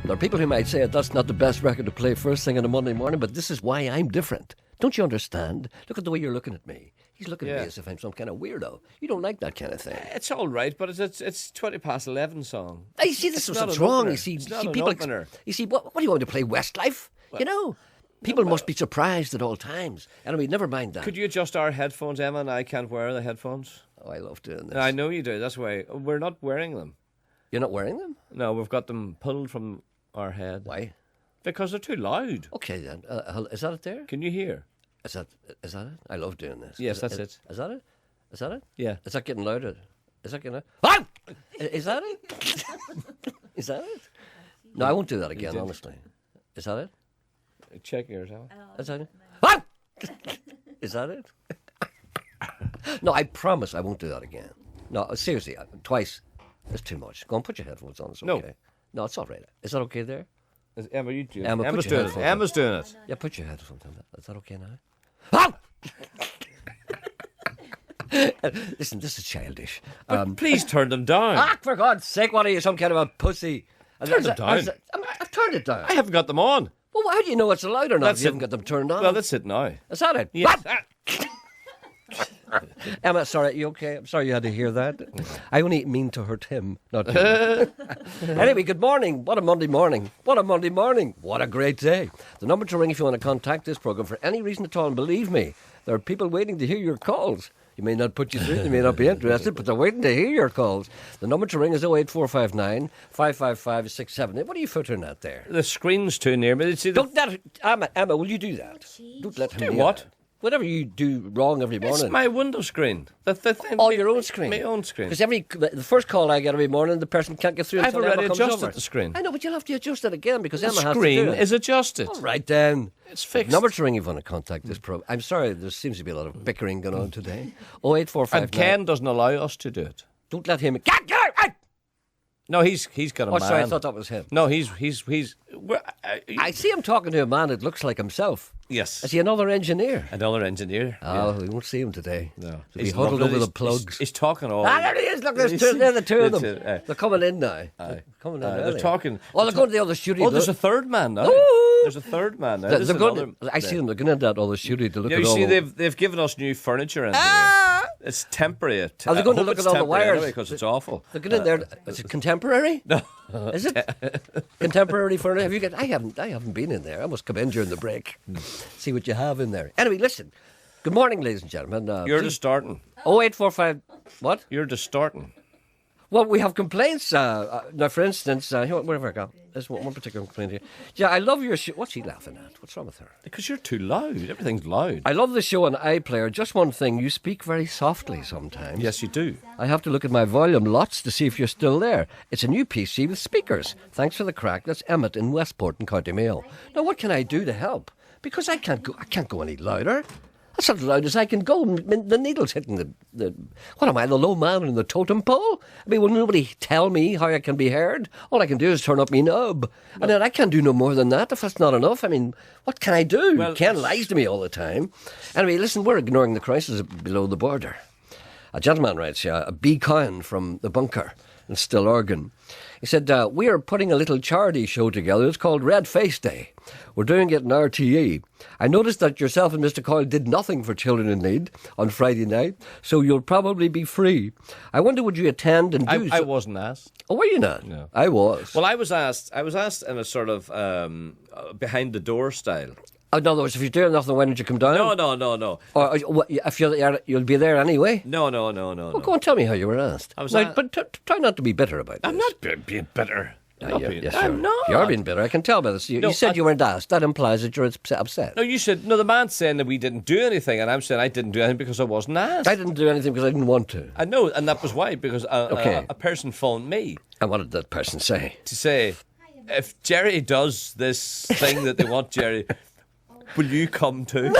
There are people who might say that's not the best record to play first thing on a Monday morning, but this is why I'm different. Don't you understand? Look at the way you're looking at me. He's looking at me as if I'm some kind of weirdo. You don't like that kind of thing. It's all right, but it's 20 past 11 song. You see, this is what's wrong. You see, people. You see, what do you want to play? Westlife? Well, you know, people must be surprised at all times. Anyway, never mind that. Could you adjust our headphones? Emma and I can't wear the headphones. Oh, I love doing this. I know you do. That's why we're not wearing them. You're not wearing them? No, we've got them pulled from our head. Why? Because they're too loud. Okay then. Is that it there? Can you hear? Is that it? I love doing this. Yes, that's it. Is that it? Is that it? Yeah. Is that getting louder? Is that getting louder? Is that it? Is that it? No, I won't do that again, honestly. Is that it? Check yours out. Is that it? Is that it? No, I promise I won't do that again. No, seriously, twice. That's too much. Go on, put your headphones on. It's okay. No, it's all right. Is that okay there? Emma, you do it. Emma's doing it. Emma's doing it. Yeah, put your headphones on. Is that okay now? Listen, this is childish. But please turn them down. For God's sake, what are you, some kind of a pussy? Turn them down. I've turned it down. I haven't got them on. Well, how do you know it's loud or not if you haven't got them turned on? Well, that's it now. Is that it? Yes. Emma, sorry, you okay? I'm sorry you had to hear that. I only mean to hurt him, not you. Anyway, good morning. What a Monday morning. What a Monday morning. What a great day. The number to ring if you want to contact this programme for any reason at all, and believe me, there are people waiting to hear your calls. You may not put you through, you may not be interested, but they're waiting to hear your calls. The number to ring is 08459 555 678. What are you footering at there? The screen's too near me. Don't let Emma, will you do that? Don't let him do what? Whatever you do wrong every morning. It's my window screen. The thing, your own screen? My own screen. Because the first call I get every morning, the person can't get through. I've already adjusted adjusted the screen. I know, but you'll have to adjust it again because Emma has to do it. The screen is adjusted. All right, then. It's fixed. Number to ring if you want to contact this program. I'm sorry, there seems to be a lot of bickering going on today. 08459. And Ken doesn't allow us to do it. Don't let him... Get out! No, he's got a man. Oh, sorry, I thought that was him. No, he's. I see him talking to a man that looks like himself. Yes. Is he another engineer? Another engineer. Oh, we won't see him today. No. He'll be huddled over the plugs. He's talking all... there he is. Look, they're the two of them. They're coming in now. They're coming in early. They're talking... Oh, they're going to the other studio. Oh, there's a third man now. Ooh. There's a third man now. I see them. They're going into that other studio to look at you all... see, they've given us new furniture in here. It's temporary. Are they going to look at all the wires? Anyway, because it's awful. They're going in there. Is it contemporary? No. Is it contemporary furniture? Have you got? I haven't been in there. I must come in during the break. See what you have in there. Anyway, listen. Good morning, ladies and gentlemen. You're distorting. 0845. What? You're distorting. Well, we have complaints. Now, for instance, wherever I go, there's one particular complaint here. Yeah, I love your show. What's she laughing at? What's wrong with her? Because you're too loud. Everything's loud. I love the show on iPlayer. Just one thing, you speak very softly sometimes. Yes, you do. I have to look at my volume lots to see if you're still there. It's a new PC with speakers. Thanks for the crack. That's Emmett in Westport in County Mayo. Now, what can I do to help? Because I can't go any louder. That's as loud as I can go. The needle's hitting the what am I, the low man in the totem pole? I mean, will nobody tell me how I can be heard? All I can do is turn up my knob. And then I can't do no more than that if that's not enough. I mean, what can I do? Well, Ken lies to me all the time. Anyway, listen, we're ignoring the crisis below the border. A gentleman writes, a B. Cohen from the bunker in Stillorgan. He said, we are putting a little charity show together. It's called Red Face Day. We're doing it in RTE. I noticed that yourself and Mr. Coyle did nothing for children in need on Friday night, so you'll probably be free. I wonder, would you attend and do... I wasn't asked. Oh, were you not? No. I was. Well, I was asked in a sort of behind-the-door style. In other words, if you're doing nothing, why don't you come down? No. Or if you'll be there anyway? No. Well, go and tell me how you were asked. But try not to be bitter about this. I'm not being bitter. I'm not. You are being bitter. I can tell by this. You said you weren't asked. That implies that you're upset. No, you said... No, the man's saying that we didn't do anything, and I'm saying I didn't do anything because I wasn't asked. I didn't do anything because I didn't want to. I know, and that was why, because a person phoned me. And what did that person say? To say, if Gerry does this thing that they want Gerry... Will you come too?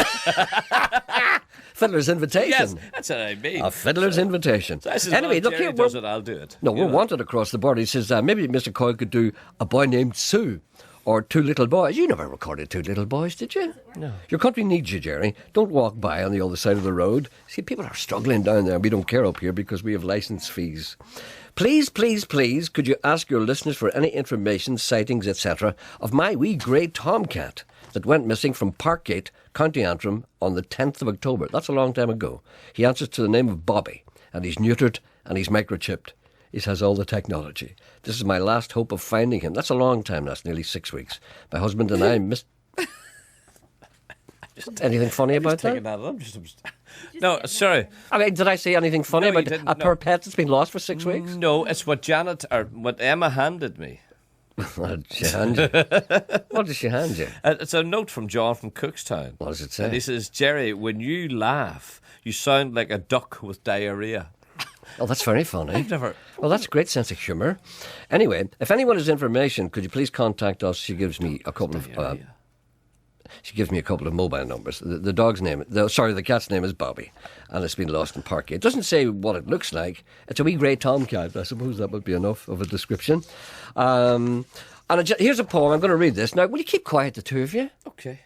Fiddler's invitation. Yes, that's what I mean. A fiddler's invitation. So anyway, look here. Does it, I'll do it. No, we're wanted across the border. He says maybe Mr. Coyle could do A Boy Named Sue, or Two Little Boys. You never recorded Two Little Boys, did you? No. Your country needs you, Gerry. Don't walk by on the other side of the road. See, people are struggling down there. We don't care up here because we have licence fees. Please, please, please, could you ask your listeners for any information, sightings, etc., of my wee grey tomcat that went missing from Parkgate, County Antrim, on the 10th of October. That's a long time ago. He answers to the name of Bobby, and he's neutered and he's microchipped. He has all the technology. This is my last hope of finding him. That's a long time. That's nearly 6 weeks. My husband and I missed... Anything funny about that? No, sorry. I mean, did I say anything funny No, you about didn't, a no. poor pet that's been lost for 6 weeks? No, it's what what Emma handed me. What did she hand you? What did she hand you? It's a note from John from Cookstown. What does it say? And he says, Gerry, when you laugh, you sound like a duck with diarrhea. Oh, that's very funny. I've never... Well, that's a great sense of humour. Anyway, if anyone has information, could you please contact us? She gives me a couple of... She gives me a couple of mobile numbers. The dog's name, the cat's name is Bobby, and it's been lost in Parkgate. It doesn't say what it looks like. It's a wee grey tomcat. I suppose that would be enough of a description. Here's a poem. I'm going to read this. Now, will you keep quiet, the two of you? Okay.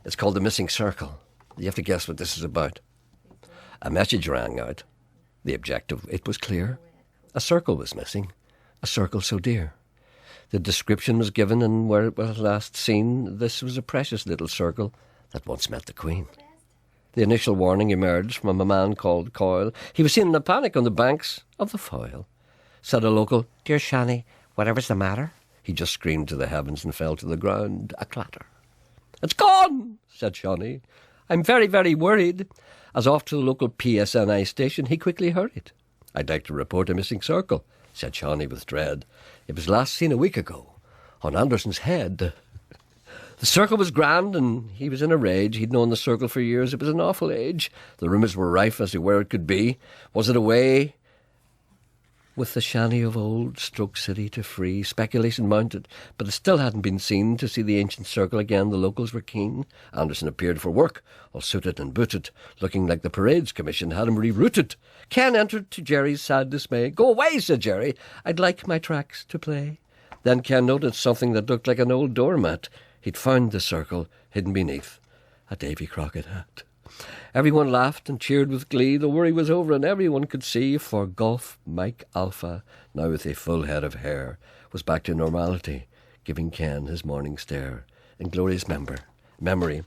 It's called The Missing Circle. You have to guess what this is about. A message rang out. The objective, it was clear. A circle was missing. A circle so dear. The description was given, and where it was last seen, this was a precious little circle that once met the Queen. The initial warning emerged from a man called Coyle. He was seen in a panic on the banks of the Foyle. Said a local, "Dear Shani, whatever's the matter?" He just screamed to the heavens and fell to the ground, a clatter. "It's gone," said Shani. "I'm very, very worried." As off to the local PSNI station, he quickly hurried. "I'd like to report a missing circle," said Shawnee with dread. "It was last seen a week ago, on Anderson's head." The circle was grand, and he was in a rage. He'd known the circle for years. It was an awful age. The rumours were rife as to where it could be. Was it away with the Shanny of old, Stroke City to free? Speculation mounted, but it still hadn't been seen. To see the ancient circle again, the locals were keen. Anderson appeared for work, all suited and booted, looking like the Parades Commission had him rerouted. Ken entered to Gerry's sad dismay. "Go away," said Gerry. "I'd like my tracks to play." Then Ken noticed something that looked like an old doormat. He'd found the circle hidden beneath a Davy Crockett hat. Everyone laughed and cheered with glee. The worry was over and everyone could see, for Golf Mike Alpha, now with a full head of hair, was back to normality, giving Ken his morning stare in glorious memory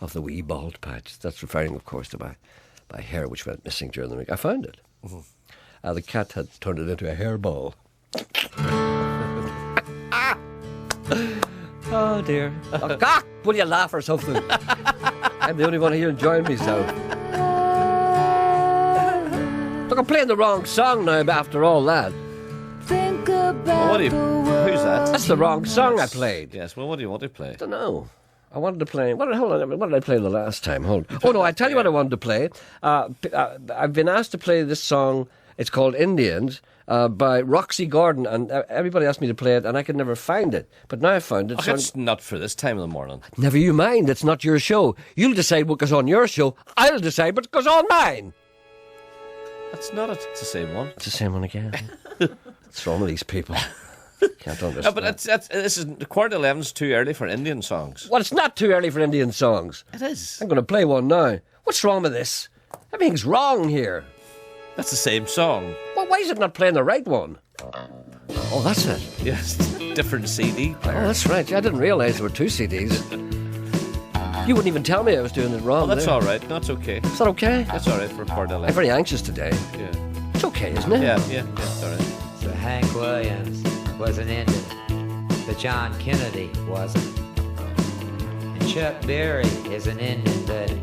of the wee bald patch. That's referring, of course, to my hair which went missing during the week. I found it. The cat had turned it into a hairball. Oh dear. Oh, God, will you laugh or something? I'm the only one here enjoying myself. Look, I'm playing the wrong song now after all that. Well, who's that? That's the wrong song I played. Yes, well, what do you want to play? I don't know. I wanted to play... Hold on, what did I play the last time? Hold on. Oh, no, I tell you what I wanted to play. I've been asked to play this song. It's called Indians, by Roxy Gordon, and everybody asked me to play it, and I could never find it. But now I found it. Oh, it's not for this time of the morning. Never you mind. It's not your show. You'll decide what goes on your show. I'll decide what goes on mine. That's not it. It's the same one. It's the same one again. What's wrong with these people? Can't understand. No, but this is 11:15's too early for Indian songs. Well, it's not too early for Indian songs. It is. I'm going to play one now. What's wrong with this? Everything's wrong here. That's the same song. Well, why is it not playing the right one? Oh, that's it. Yes, different CD player. Oh, that's right. I didn't realise there were two CDs. You wouldn't even tell me I was doing it wrong. Oh, that's there. all right. That's okay. Is that okay? That's all right for Port I'm 11. very anxious today. Yeah. It's okay, isn't it? Yeah, it's all right. So Hank Williams was an Indian, but John Kennedy wasn't. And Chuck Berry is an Indian, but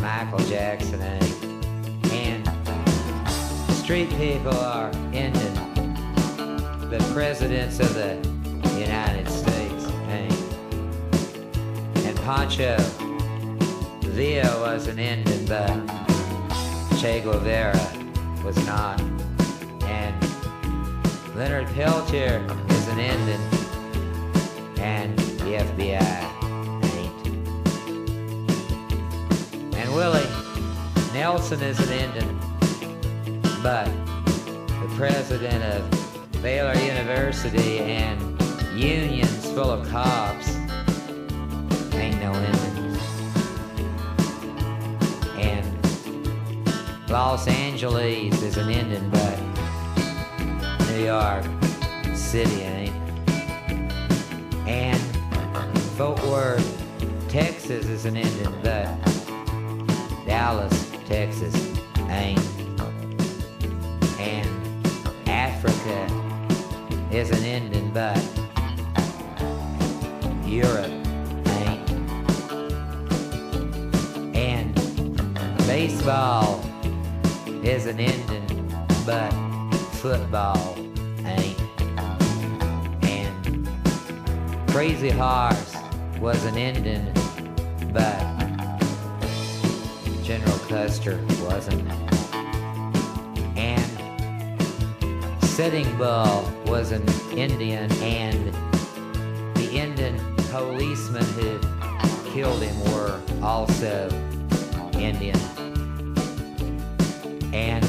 Michael Jackson ain't. And street people are Indian, but presidents of the United States ain't. And Pancho Villa was an Indian, but Che Guevara was not. And Leonard Peltier is an Indian, and the FBI ain't. And Willie Nelson is an Indian, but the president of Baylor University and Union full of cops. Ain't no ending. And Los Angeles is an ending, but New York City ain't. And Fort Worth, Texas is an ending, but Dallas, Texas ain't. And Africa is an ending, but Europe ain't. And baseball is an ending, but football ain't. And Crazy Horse was an ending, but General Custer wasn't. And Sitting Bull was an Indian, and the Indian policemen who killed him were also Indian. And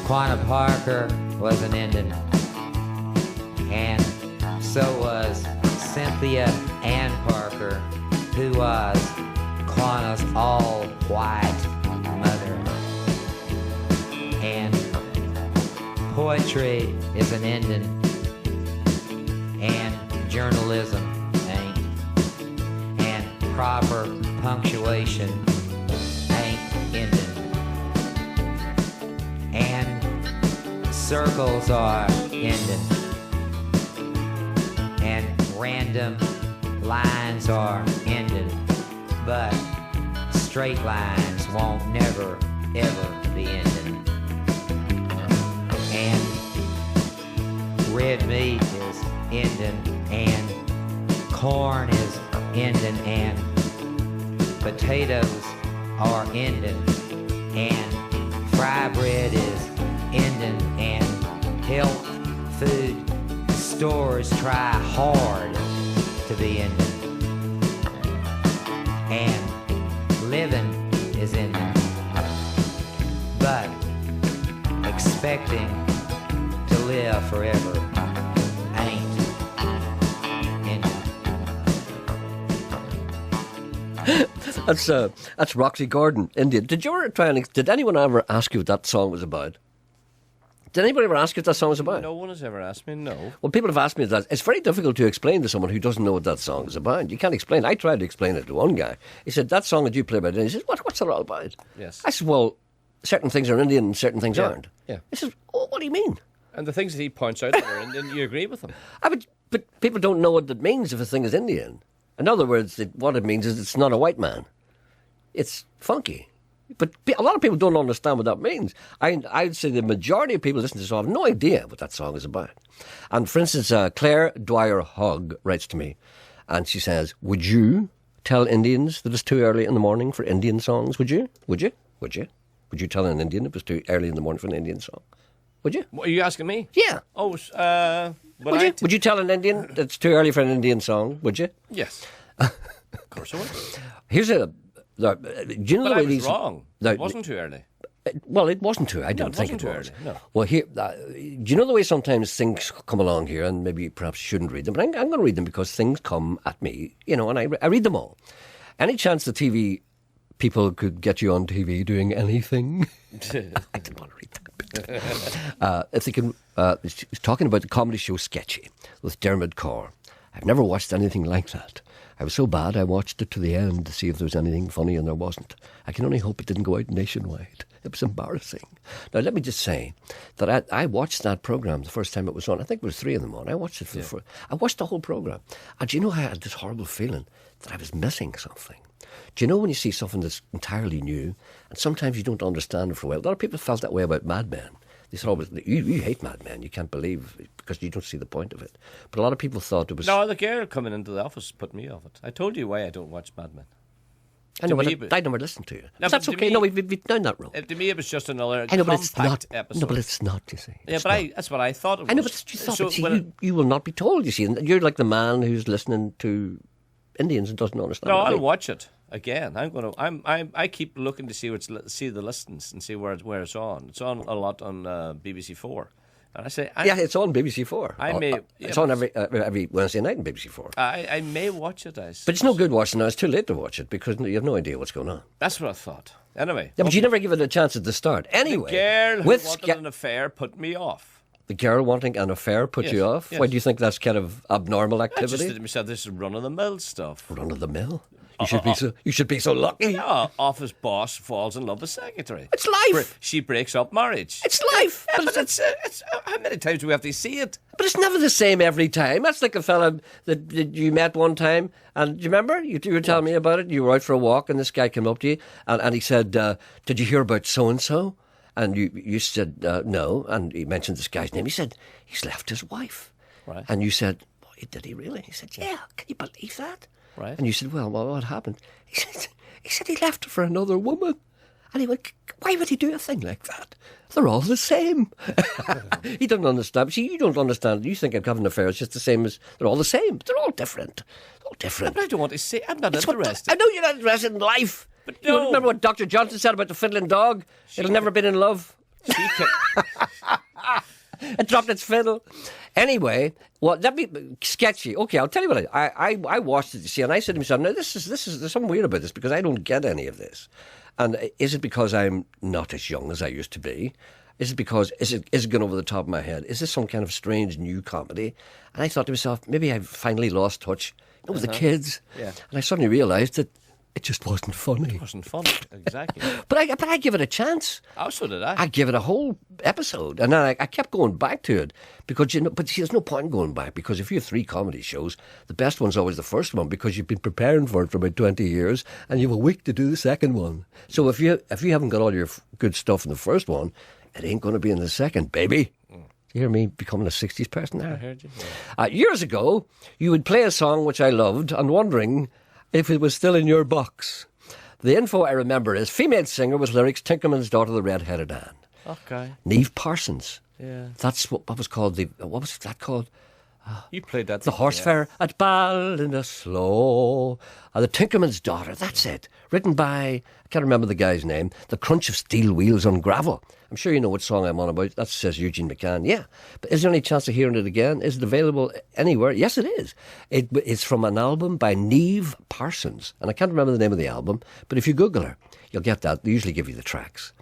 Quanah Parker was an Indian, and so was Cynthia Ann Parker, who was Quanah's all-white mother. And poetry is an ending, and journalism ain't, and proper punctuation ain't ending, and circles are ending, and random lines are ending, but straight lines won't never ever be ending. And red meat is ending, and corn is ending, and potatoes are ending, and fry bread is ending, and health food stores try hard to be ending, and living is ending, but expecting to live forever ain't ending. That's Roxy Gordon, Indian. Did anyone ever ask you what that song was about? Did anybody ever ask you what that song was about? No one has ever asked me, no. Well, people have asked me that. It's very difficult to explain to someone who doesn't know what that song is about. You can't explain. I tried to explain it to one guy. He said, that song that you play about, and he said, what's it all about? Yes. I said, well, certain things are Indian and certain things aren't. Yeah. He said, oh, what do you mean? And the things that he points out that are Indian, you agree with him. But people don't know what it means if a thing is Indian. In other words, what it means is it's not a white man. It's funky. But a lot of people don't understand what that means. I'd say the majority of people listening to this song have no idea what that song is about. And for instance, Claire Dwyer Hogg writes to me, and she says, would you tell Indians that it's too early in the morning for Indian songs? Would you? Would you? Would you? Would you tell an Indian it was too early in the morning for an Indian song? Would you? What, are you asking me? Yeah. Oh, would you? Would you tell an Indian that it's too early for an Indian song? Would you? Yes. Of course I would. Here's a... do you know but the way I was these, wrong. It wasn't too early. Well, it wasn't too. I don't think it was. Too early, no. Well, here, do you know the way sometimes things come along here, and maybe perhaps you shouldn't read them, but I'm going to read them because things come at me, and I read them all. Any chance the TV people could get you on TV doing anything? I didn't want to read that. If they can, he's talking about the comedy show Sketchy with Dermot Carr. I've never watched anything like that. I was so bad I watched it to the end to see if there was anything funny, and there wasn't. I can only hope it didn't go out nationwide. It was embarrassing. Now, let me just say that I watched that programme the first time it was on. I think there was 3 of them on. I watched it I watched the whole programme. And do you know, I had this horrible feeling that I was missing something. Do you know when you see something that's entirely new, and sometimes you don't understand it for a while? A lot of people felt that way about Mad Men. They said, oh, you hate Mad Men. You can't believe because you don't see the point of it. But a lot of people thought it was... No, the girl coming into the office put me off it. I told you why I don't watch Mad Men. I know, but I never listened to you. No, that's okay. No, we've done that wrong. To me, it was just another I know, but it's not, episode. No, but it's not, you see. Yeah, but that's what I thought it was. I know, but you thought you will not be told, you see. And you're like the man who's listening to Indians and doesn't understand. No, I'll watch it again. I keep looking to see the listens and see where it's on. It's on a lot on BBC4. And I say, Yeah, it's on BBC Four. yeah, It's on every Wednesday night on BBC Four. I may watch it. But it's no good watching it. It's too late to watch it because you have no idea what's going on. That's what I thought. Anyway. Yeah, but you never give it a chance at the start. Anyway, The girl who with wanted an affair put me off. the girl wanting an affair put Yes, you off. yes. Why do you think that's kind of abnormal I just activity? said to myself, this is run-of-the-mill stuff. Run of the mill. You should be so lucky. Yeah, office boss falls in love with secretary. It's life. She breaks up marriage. It's life. Yeah, but it's how many times do we have to see it? But it's never the same every time. That's like a fella that you met one time, and do you remember? You were telling me about it. You were out for a walk, and this guy came up to you, and he said, "Did you hear about so and so?" And you said no, and he mentioned this guy's name. He said he's left his wife, Right. And you said, "Boy, did he really?" He said, "Yeah." Can you believe that? Right. And you said, "Well, what happened?" He said he left her for another woman. And he went, "Why would he do a thing like that? They're all the same." He doesn't understand. See, you don't understand. You think having an affair is just the same as they're all the same. They're all different. They're all different. But I don't want to say. I'm not It's what- interested. I know you're not interested in life. But You no. remember what Dr. Johnson said about the fiddling dog? It'll never been in love. She can- It dropped its fiddle. Anyway, well, that'd be sketchy. Okay, I'll tell you what. I watched it, you see, and I said to myself, now this is there's something weird about this because I don't get any of this. And is it because I'm not as young as I used to be? Is it because is it going over the top of my head? Is this some kind of strange new comedy? And I thought to myself, maybe I've finally lost touch with the kids. Yeah. And I suddenly realised that it just wasn't funny. It wasn't fun. Exactly. But I give it a chance. Oh, so did I. I give it a whole episode, and then I kept going back to it because But see, there's no point in going back because if you have 3 comedy shows, the best one's always the first one because you've been preparing for it for about 20 years, and you have a week to do the second one. So if you haven't got all your good stuff in the first one, it ain't going to be in the second, baby. You hear me becoming a 60s person there? I heard you. Yeah. Years ago, you would play a song which I loved, and wondering if it was still in your box. The info I remember is female singer with lyrics Tinkerman's Daughter, the Red-Headed Anne. Okay. Neve Parsons. Yeah. That's what was called what was that called? You played that. The Horse Fair at Ballinasloe. The Tinkerman's Daughter, that's it. Written by, I can't remember the guy's name, The Crunch of Steel Wheels on Gravel. I'm sure you know what song I'm on about. That says Eugene McCann. Yeah. But is there any chance of hearing it again? Is it available anywhere? Yes, it is. It's from an album by Neve Parsons. And I can't remember the name of the album, but if you Google her, you'll get that. They usually give you the tracks.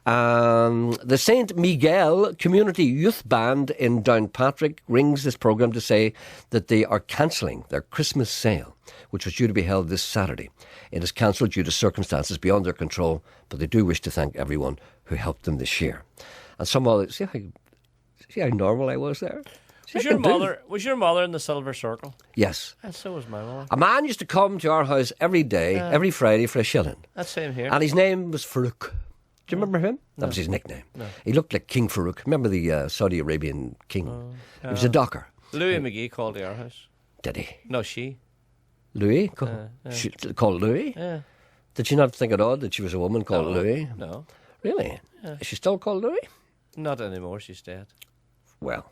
The St. Miguel Community Youth Band in Downpatrick rings this programme to say that they are cancelling their Christmas sale, which was due to be held this Saturday. It is cancelled due to circumstances beyond their control, but they do wish to thank everyone who helped them this year. And see how normal I was there? Was your mother in the Silver Circle? Yes. And so was my mother. A man used to come to our house every day, every Friday for a shilling. That same here. And his name was Farouk. Do you remember him? That was his nickname. No. He looked like King Farouk. Remember the Saudi Arabian king? He was a docker. Louis McGee called the our house. Did he? No, she. Louis? She called Louis? Yeah. Did she not think it odd that she was a woman called Louis? No. Really? Yeah. Is she still called Louis? Not anymore. She's dead. Well,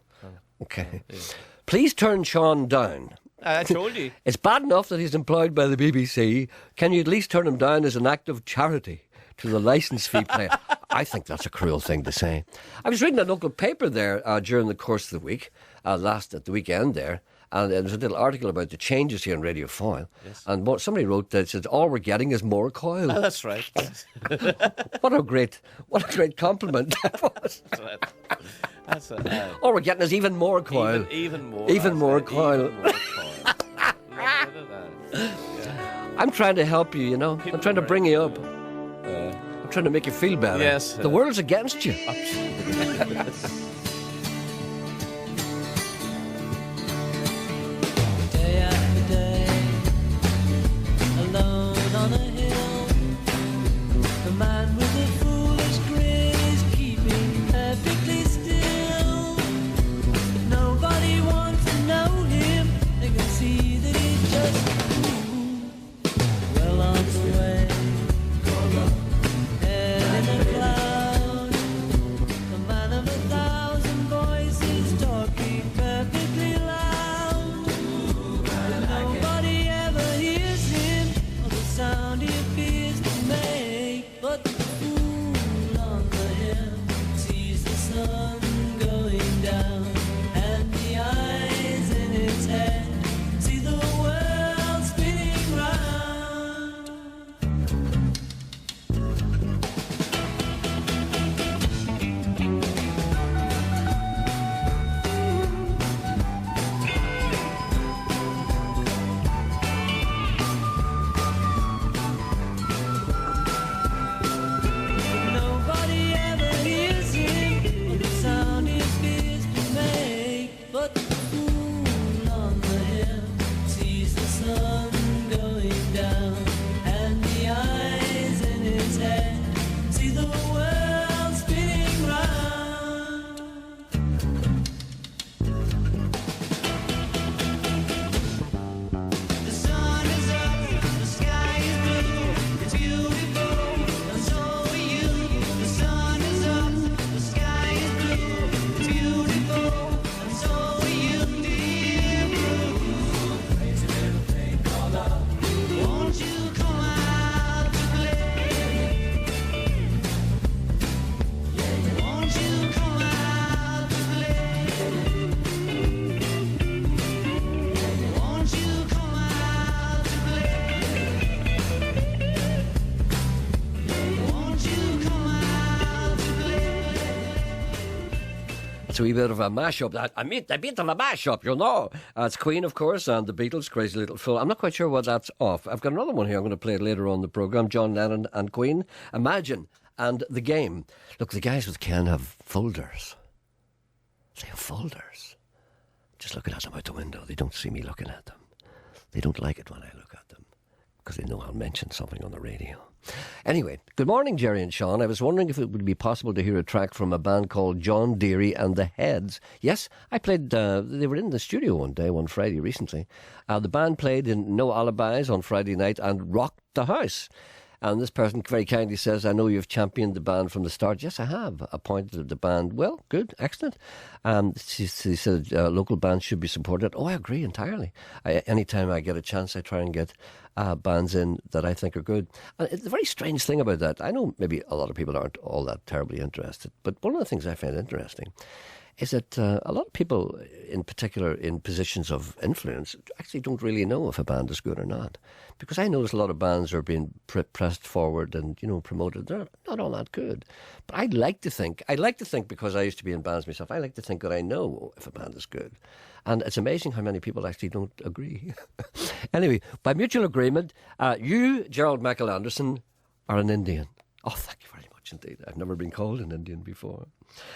okay. Yeah. Please turn Sean down. I told you. It's bad enough that he's employed by the BBC. Can you at least turn him down as an act of charity to the licence fee player? I think that's a cruel thing to say. I was reading a local paper there during the course of the week, at the weekend there, and there was a little article about the changes here in Radio Foyle. Yes. And somebody wrote that said, all we're getting is more coil. Oh, that's right. What a great compliment that was. That's right. That's right. All we're getting is even more coil. Even more. Even more coil. Even more coil. Yeah. I'm trying to help you, you know. I'm trying to bring you up. I'm trying to make you feel better. Yes. The world's against you. Day after day, alone on a hill, the man with the foolish grin is keeping perfectly still. If nobody wants to know him, they can see that he's just well on the way. Head in a cloud, the man of 1,000 That's a wee bit of a mashup. A bit of a mashup, you know. It's Queen, of course, and the Beatles, Crazy Little Fool. I'm not quite sure what that's off. I've got another one here. I'm going to play it later on in the programme. John Lennon and Queen. Imagine. And The Game. Look, the guys with Ken have folders. They have folders. Just looking at them out the window. They don't see me looking at them. They don't like it when I look at them because they know I'll mention something on the radio. Anyway, good morning, Gerry and Sean. I was wondering if it would be possible to hear a track from a band called John Gerry and the Heads. Yes, I played, they were in the studio one Friday recently. The band played in No Alibis on Friday night and rocked the house. And this person very kindly says, I know you've championed the band from the start. Yes, I have appointed the band. Well, good, excellent. She said local bands should be supported. Oh, I agree entirely. Anytime I get a chance, I try and get bands in that I think are good. And it's a very strange thing about that. I know maybe a lot of people aren't all that terribly interested, but one of the things I find interesting is that a lot of people, in particular in positions of influence, actually don't really know if a band is good or not. Because I notice a lot of bands are being pressed forward and, promoted. They're not all that good. But I'd like to think because I used to be in bands myself, I like to think that I know if a band is good. And it's amazing how many people actually don't agree. Anyway, by mutual agreement, you, Gerald Michael Anderson, are an Indian. Oh, thank you very much indeed. I've never been called an Indian before.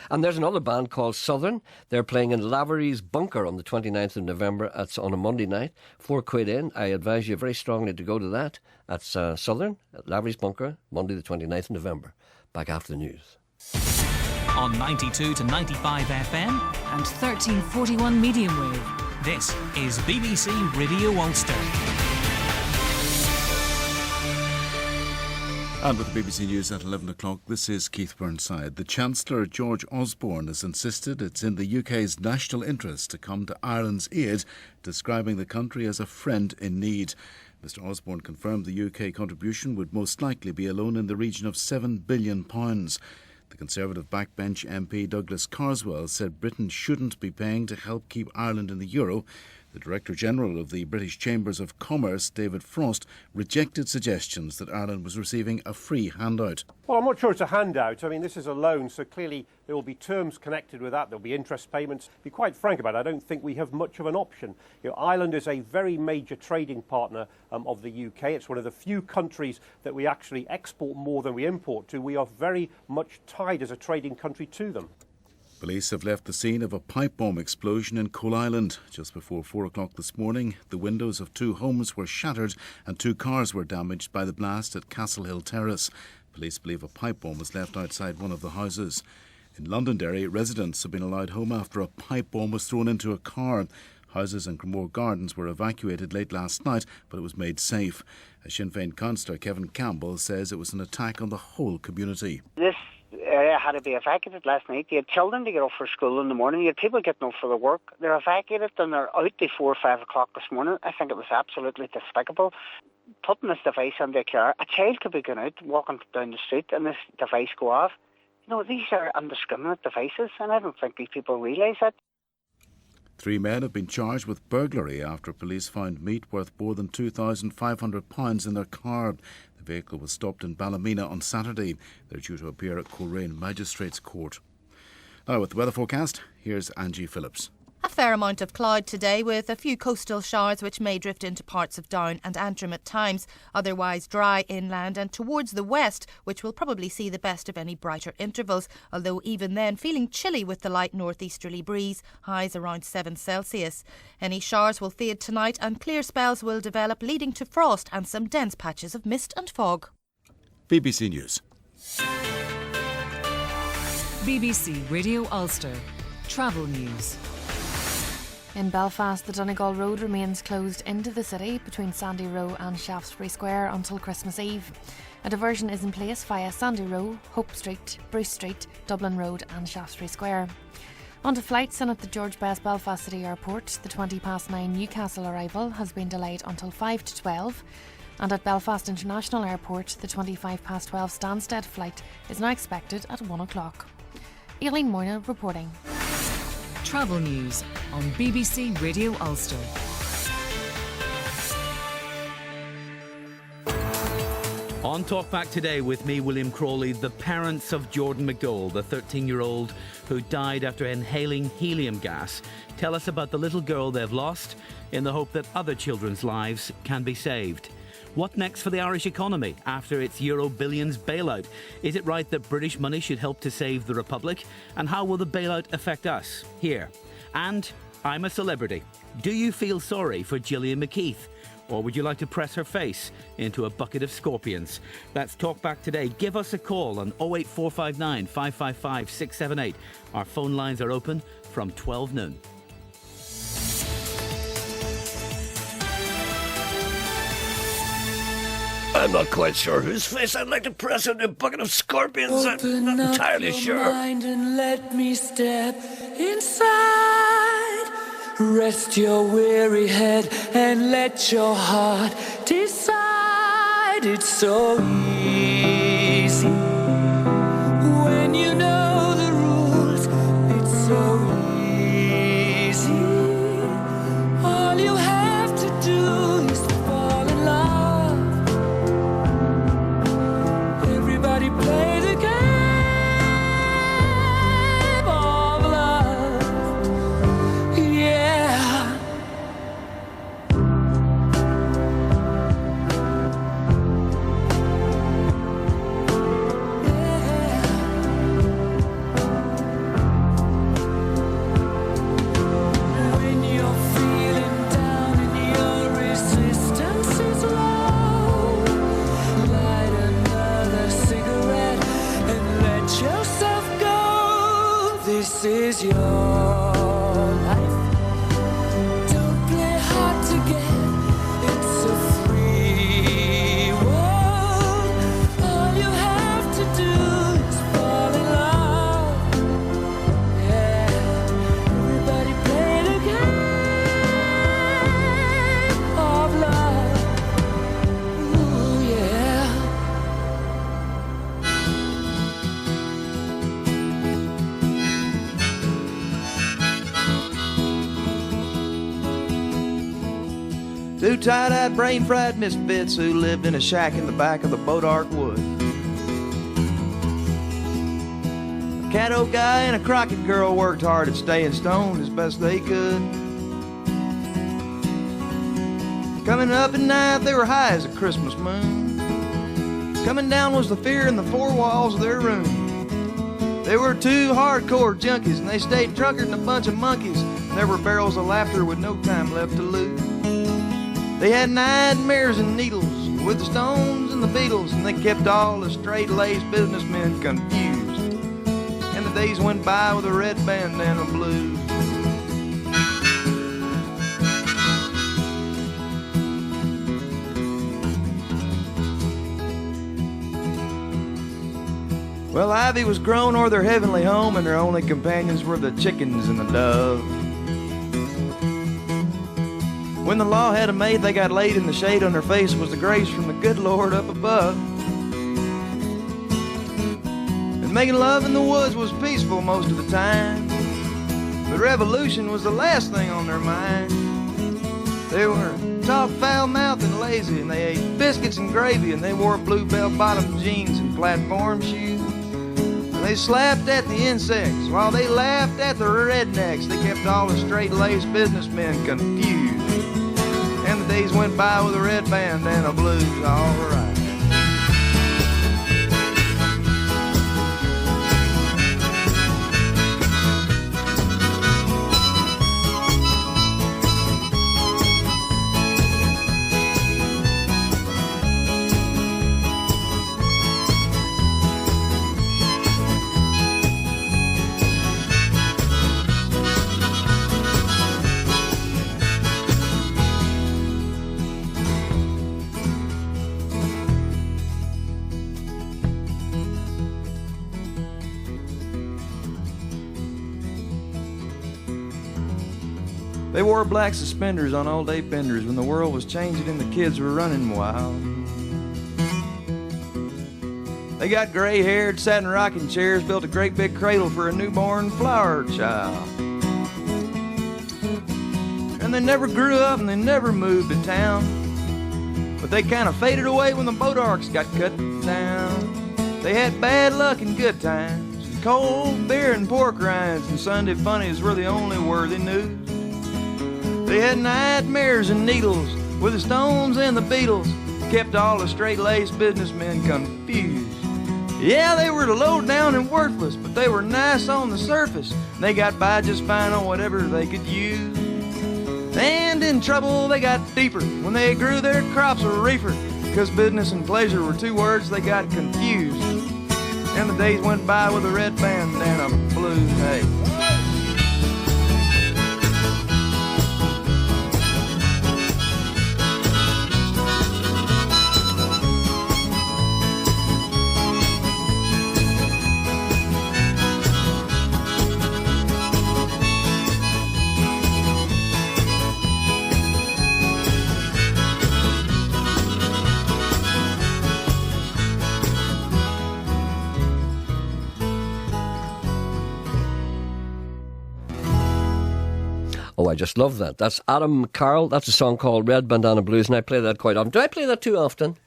And there's another band called Southern. They're playing in Lavery's Bunker on the 29th of November. That's on a Monday night. £4 in. I advise you very strongly to go to that. That's Southern at Lavery's Bunker, Monday the 29th of November. Back after the news. On 92 to 95 FM and 1341 medium wave. This is BBC Radio Ulster. And with the BBC News at 11 o'clock, this is Keith Burnside. The Chancellor, George Osborne, has insisted it's in the UK's national interest to come to Ireland's aid, describing the country as a friend in need. Mr Osborne confirmed the UK contribution would most likely be alone in the region of £7 billion. The Conservative backbench MP Douglas Carswell said Britain shouldn't be paying to help keep Ireland in the euro. The Director-General of the British Chambers of Commerce, David Frost, rejected suggestions that Ireland was receiving a free handout. Well, I'm not sure it's a handout. I mean, this is a loan, so clearly there will be terms connected with that. There will be interest payments. To be quite frank about it, I don't think we have much of an option. Ireland is a very major trading partner of the UK. It's one of the few countries that we actually export more than we import to. We are very much tied as a trading country to them. Police have left the scene of a pipe bomb explosion in Coal Island. Just before 4 o'clock this morning, the windows of 2 homes were shattered and 2 cars were damaged by the blast at Castle Hill Terrace. Police believe a pipe bomb was left outside one of the houses. In Londonderry, residents have been allowed home after a pipe bomb was thrown into a car. Houses in Cremore Gardens were evacuated late last night, but it was made safe. A Sinn Féin councillor, Kevin Campbell, says it was an attack on the whole community. This area had to be evacuated last night. You had children to get off for school in the morning. You had people getting off for their work. They're evacuated and they're out before 5 o'clock this morning. I think it was absolutely despicable. Putting this device under a car, a child could be going out, walking down the street, and this device go off. These are indiscriminate devices, and I don't think these people realise that. 3 men have been charged with burglary after police found meat worth more than £2,500 in their car. The vehicle was stopped in Ballymena on Saturday. They're due to appear at Coleraine Magistrates Court. Now with the weather forecast, here's Angie Phillips. A fair amount of cloud today with a few coastal showers which may drift into parts of Down and Antrim at times. Otherwise dry inland and towards the west, which will probably see the best of any brighter intervals, although even then feeling chilly with the light northeasterly breeze, highs around 7 Celsius. Any showers will fade tonight and clear spells will develop, leading to frost and some dense patches of mist and fog. BBC News. BBC Radio Ulster. Travel news. In Belfast, the Donegal Road remains closed into the city between Sandy Row and Shaftesbury Square until Christmas Eve. A diversion is in place via Sandy Row, Hope Street, Bruce Street, Dublin Road and Shaftesbury Square. On to flights, and at the George Best Belfast City Airport, the 9:20 Newcastle arrival has been delayed until 5 to 12. And at Belfast International Airport, the 12:25 Stansted flight is now expected at 1 o'clock. Aileen Moyna reporting. Travel news on BBC Radio Ulster. On Talkback today with me, William Crawley, the parents of Jordan McDowell, the 13-year-old who died after inhaling helium gas, tell us about the little girl they've lost in the hope that other children's lives can be saved. What next for the Irish economy after its Euro billions bailout? Is it right that British money should help to save the Republic? And how will the bailout affect us here? And I'm a celebrity. Do you feel sorry for Gillian McKeith? Or would you like to press her face into a bucket of scorpions? That's Talkback today. Give us a call on 08459 555 678. Our phone lines are open from 12 noon. I'm not quite sure whose face I'd like to press into a bucket of scorpions. I'm not entirely sure. Mind and let me step inside. Rest your weary head and let your heart decide. It's so easy when you know the rules. It's so easy. All you have to do is fall in love. Everybody play the game of love. Yeah. When you're feeling down and your resistance is low, light another cigarette and let yourself go. This is your life. Don't play hard to get. It's a free world. All you have to do is fall in love. Yeah. Everybody play the game of love. Ooh, yeah. Two tie-dyed, brain-fried misfits who lived in a shack in the back of the Bodark Wood. A Caddo guy and a Crockett girl worked hard at staying stoned as best they could. Coming up at night, they were high as a Christmas moon. Coming down was the fear in the four walls of their room. They were two hardcore junkies, and they stayed drunker than a bunch of monkeys. And there were barrels of laughter with no time left to lose. They had nightmares and needles with the Stones and the Beatles, and they kept all the straight-laced businessmen confused. And the days went by with a red bandana blues. Well, Ivy was grown o'er their heavenly home, and their only companions were the chickens and the doves. When the law had 'em made, they got laid in the shade. On their face was the grace from the good Lord up above. And making love in the woods was peaceful most of the time, but revolution was the last thing on their mind. They were talk foul-mouthed and lazy, and they ate biscuits and gravy, and they wore blue bell-bottom jeans and platform shoes. And they slapped at the insects while they laughed at the rednecks. They kept all the straight-laced businessmen confused. And the days went by with a red bandana blues, all right. They wore black suspenders on old day benders when the world was changing and the kids were running wild. They got gray-haired, sat in rocking chairs, built a great big cradle for a newborn flower child. And they never grew up and they never moved to town. but they kind of faded away when the boat arcs got cut down. They had bad luck and good times, and cold beer and pork rinds, and Sunday funnies were the only worthy news. They had nightmares and needles with the Stones and the Beatles, kept all the straight-laced businessmen confused. Yeah, they were low down and worthless, but they were nice on the surface. They got by just fine on whatever they could use. And in trouble they got deeper when they grew their crops of reefer, 'cause business and pleasure were two words they got confused. And the days went by with a red bandana blues. Hey. Oh, I just love that. That's Adam Carroll. That's a song called Red Bandana Blues, and I play that quite often. Do I play that too often?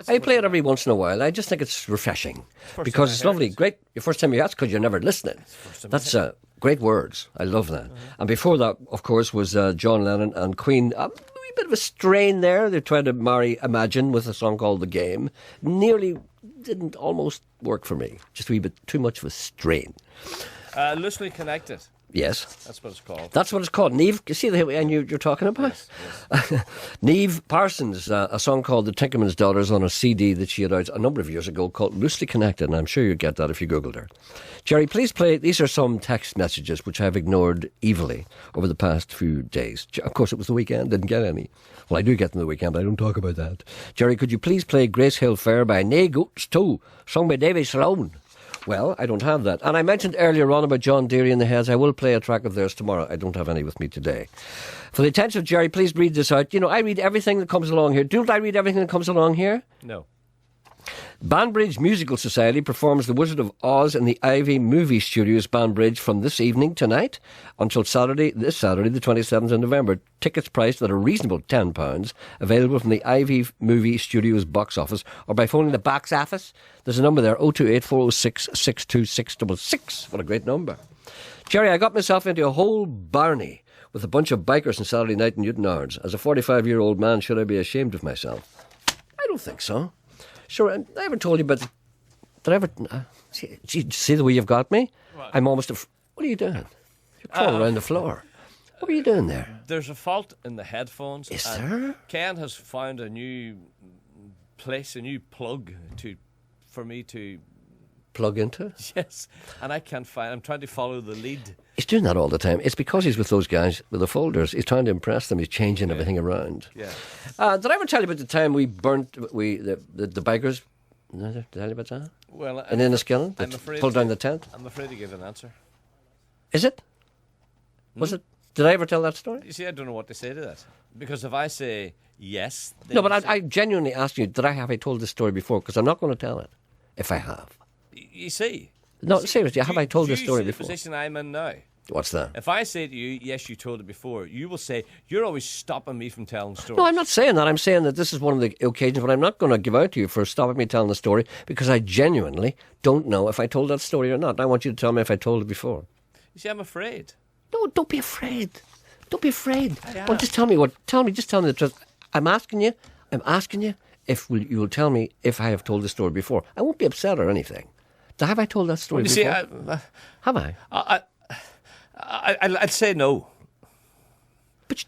I play it every once in a while. I just think it's refreshing because it's lovely. Great. Your first time you ask because you're never listening. That's great words. I love that. And before that, of course, was John Lennon and Queen. A wee bit of a strain there. They tried to marry Imagine with a song called The Game. Nearly didn't almost work for me. Just a wee bit too much of a strain. Loosely Connected. Yes. That's what it's called. That's what it's called. Niamh, you see the and you're talking about? Yes. Niamh Parsons, a song called The Tinkerman's Daughters on a CD that she had out a number of years ago called Loosely Connected, and I'm sure you'll get that if you Googled her. Gerry, please play. These are some text messages which I've ignored evilly over the past few days. Of course, it was the weekend, didn't get any. Well, I do get them the weekend, but I don't talk about that. Gerry, could you please play Grace Hill Fair by Nae Goats 2, sung by Davy Sloan? Well, I don't have that. And I mentioned earlier on about John Deary and the Heads. I will play a track of theirs tomorrow. I don't have any with me today. For the attention of Gerry, please read this out. You know, I read everything that comes along here. Don't I read everything that comes along here? No. Banbridge Musical Society performs The Wizard of Oz in the Ivy Movie Studios, Banbridge, from this evening tonight until this Saturday, the 27th of November. Tickets priced at a reasonable £10, available from the Ivy Movie Studios box office or by phoning the box office. There's a number there, 028 406 62666. What a great number. Gerry, I got myself into a whole barney with a bunch of bikers on Saturday night in Newton Ards. As a 45-year-old man, should I be ashamed of myself? I don't think so. Sure, I ever told you about... Did I ever... see the way you've got me? What? I'm almost... What are you doing? You're crawling around the floor. What were you doing there? There's a fault in the headphones. Is there? Ken has found a new place, a new plug for me to... Plug into? Yes, and I can't find... I'm trying to follow the lead. He's doing that all the time. It's because he's with those guys with the folders. He's trying to impress them. He's changing everything around. Yeah. Did I ever tell you about the time we burnt the bikers? Did I tell you about that? Well, in Enniskillen? Pulled down the tent? I'm afraid to give an answer. Is it? Was it? Did I ever tell that story? You see, I don't know what to say to that. Because if I say yes... No, but I genuinely asked you, have I told this story before? Because I'm not going to tell it, if I have. You see... No, seriously, have I told this story before? The position I'm in now. What's that? If I say to you, yes, you told it before, you will say, you're always stopping me from telling stories. No, I'm not saying that. I'm saying that this is one of the occasions when I'm not going to give out to you for stopping me telling the story because I genuinely don't know if I told that story or not. I want you to tell me if I told it before. You see, I'm afraid. No, don't be afraid. Don't be afraid. I am. Well, just tell me just tell me the truth. I'm asking you if you will tell me if I have told the story before. I won't be upset or anything. Have I told that story before? See, have I? I'd say no. But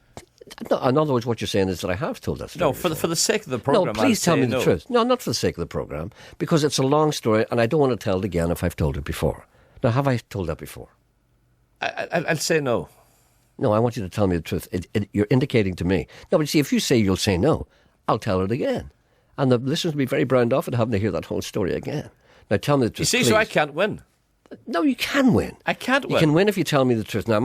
no, in other words, what you're saying is that I have told that story. No, for the sake of the programme. No, please tell me the truth. No, not for the sake of the programme, because it's a long story, and I don't want to tell it again if I've told it before. Now, have I told that before? I'd say no. No, I want you to tell me the truth. You're indicating to me. No, but see, if you say you'll say no, I'll tell it again, and the listeners will be very browned off at having to hear that whole story again. Now, tell me the truth. You see, please. so I can't win. No, you can win. I can't You win. can win if you tell me the truth. Now,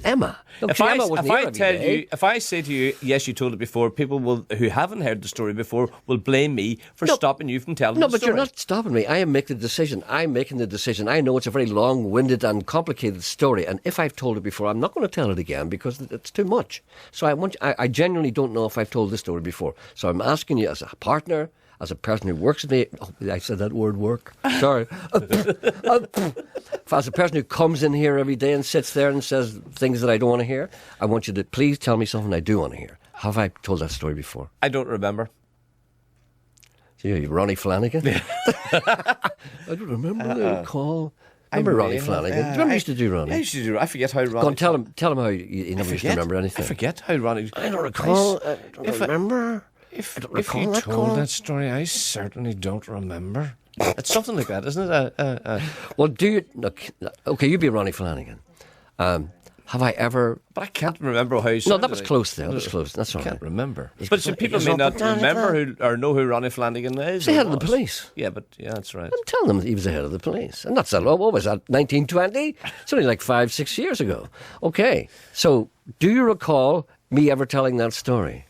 Emma. Look, If see, I, Emma wasn't if here I every tell day. you, if I say to you, yes, you told it before, people who haven't heard the story before will blame me for stopping you from telling No, the but story. you're not stopping me. I am making the decision. I'm making the decision. I know it's a very long-winded and complicated story, and if I've told it before, I'm not going to tell it again because it's too much. So I genuinely don't know if I've told this story before. So I'm asking you as a partner, as a person who works with me. Oh, I said that word, work. Sorry. As a person who comes in here every day and sits there and says things that I don't want to hear, I want you to please tell me something I do want to hear. Have I told that story before? I don't remember. You Ronnie Flanagan? I don't remember the call. Remember Ronnie Flanagan? Do you remember you used to do Ronnie? I used to do. I forget how Ronnie. Go on, tell him how you never used to remember anything. I forget how Ronnie. I don't recall. I don't remember. If recall you that told call. that story, I certainly don't remember. It's something like that, isn't it? Well, do you... Look, okay, you be Ronnie Flanagan. Have I ever... But I can't remember how you No, that was close there. That was close. That's all I right. can't remember. He's But got- some people he's may up not and down remember it or know who Ronnie Flanagan is. He's the or head of the was. police. Yeah, but that's right. I'm telling them he was the head of the police. And that's that long. What was that, 1920? It's only like 5-6 years ago. Okay, so do you recall me ever telling that story?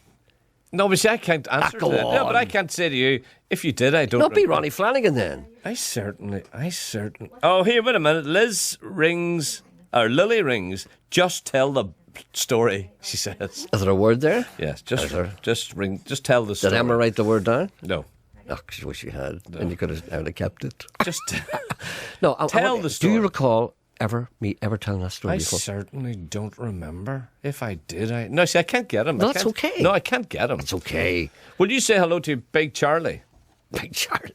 No, but see, I can't answer go to that. No, on. but I can't say to you, if you did, I don't Not be remember. Ronnie Flanagan then. I certainly. Oh, here, wait a minute. Lily rings. Just tell the story, she says. Is there a word there? Yes, Is there? just ring. Just tell the story. Did Emma write the word down? No. Oh, I wish you had. And you could have kept it. Just No, tell the story. Do you recall me ever telling that story I before? certainly don't remember. If I did, No, see, I can't get him. No, I that's can't- okay. No, I can't get him. It's okay. Will you say hello to Big Charlie? Big Charlie.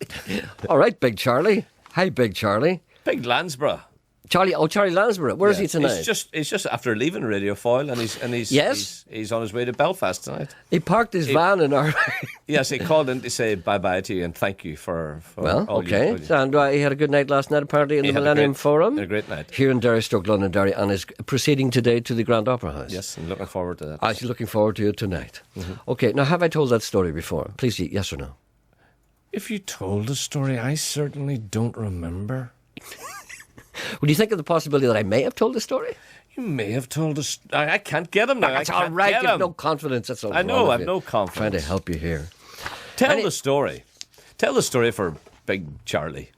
All right, Big Charlie. Hi, Big Charlie. Big Lansborough. Charlie Lansborough. Where is he tonight? He's just after leaving Radio Foyle, and he's Yes? he's on his way to Belfast tonight. He parked his van in our... Yes, he called in to say bye to you and thank you for Well, all okay. you. And he had a good night last night, apparently, in He the had a Millennium great- Forum. a great night. Here in Derry, Stoke, London, Derry, and is proceeding today to the Grand Opera House. Yes, I'm looking forward to that. I was looking forward to it tonight. Okay, now have I told that story before? Please, yes or no? If you told the story, I certainly don't remember. Would you think of the possibility that I may have told the story? You may have told us. I can't get him now. That's I all can't right. get You have him. no confidence. That's all I know, wrong with I've you. no confidence. Trying to help you here. Tell the story. Tell the story for Big Charlie.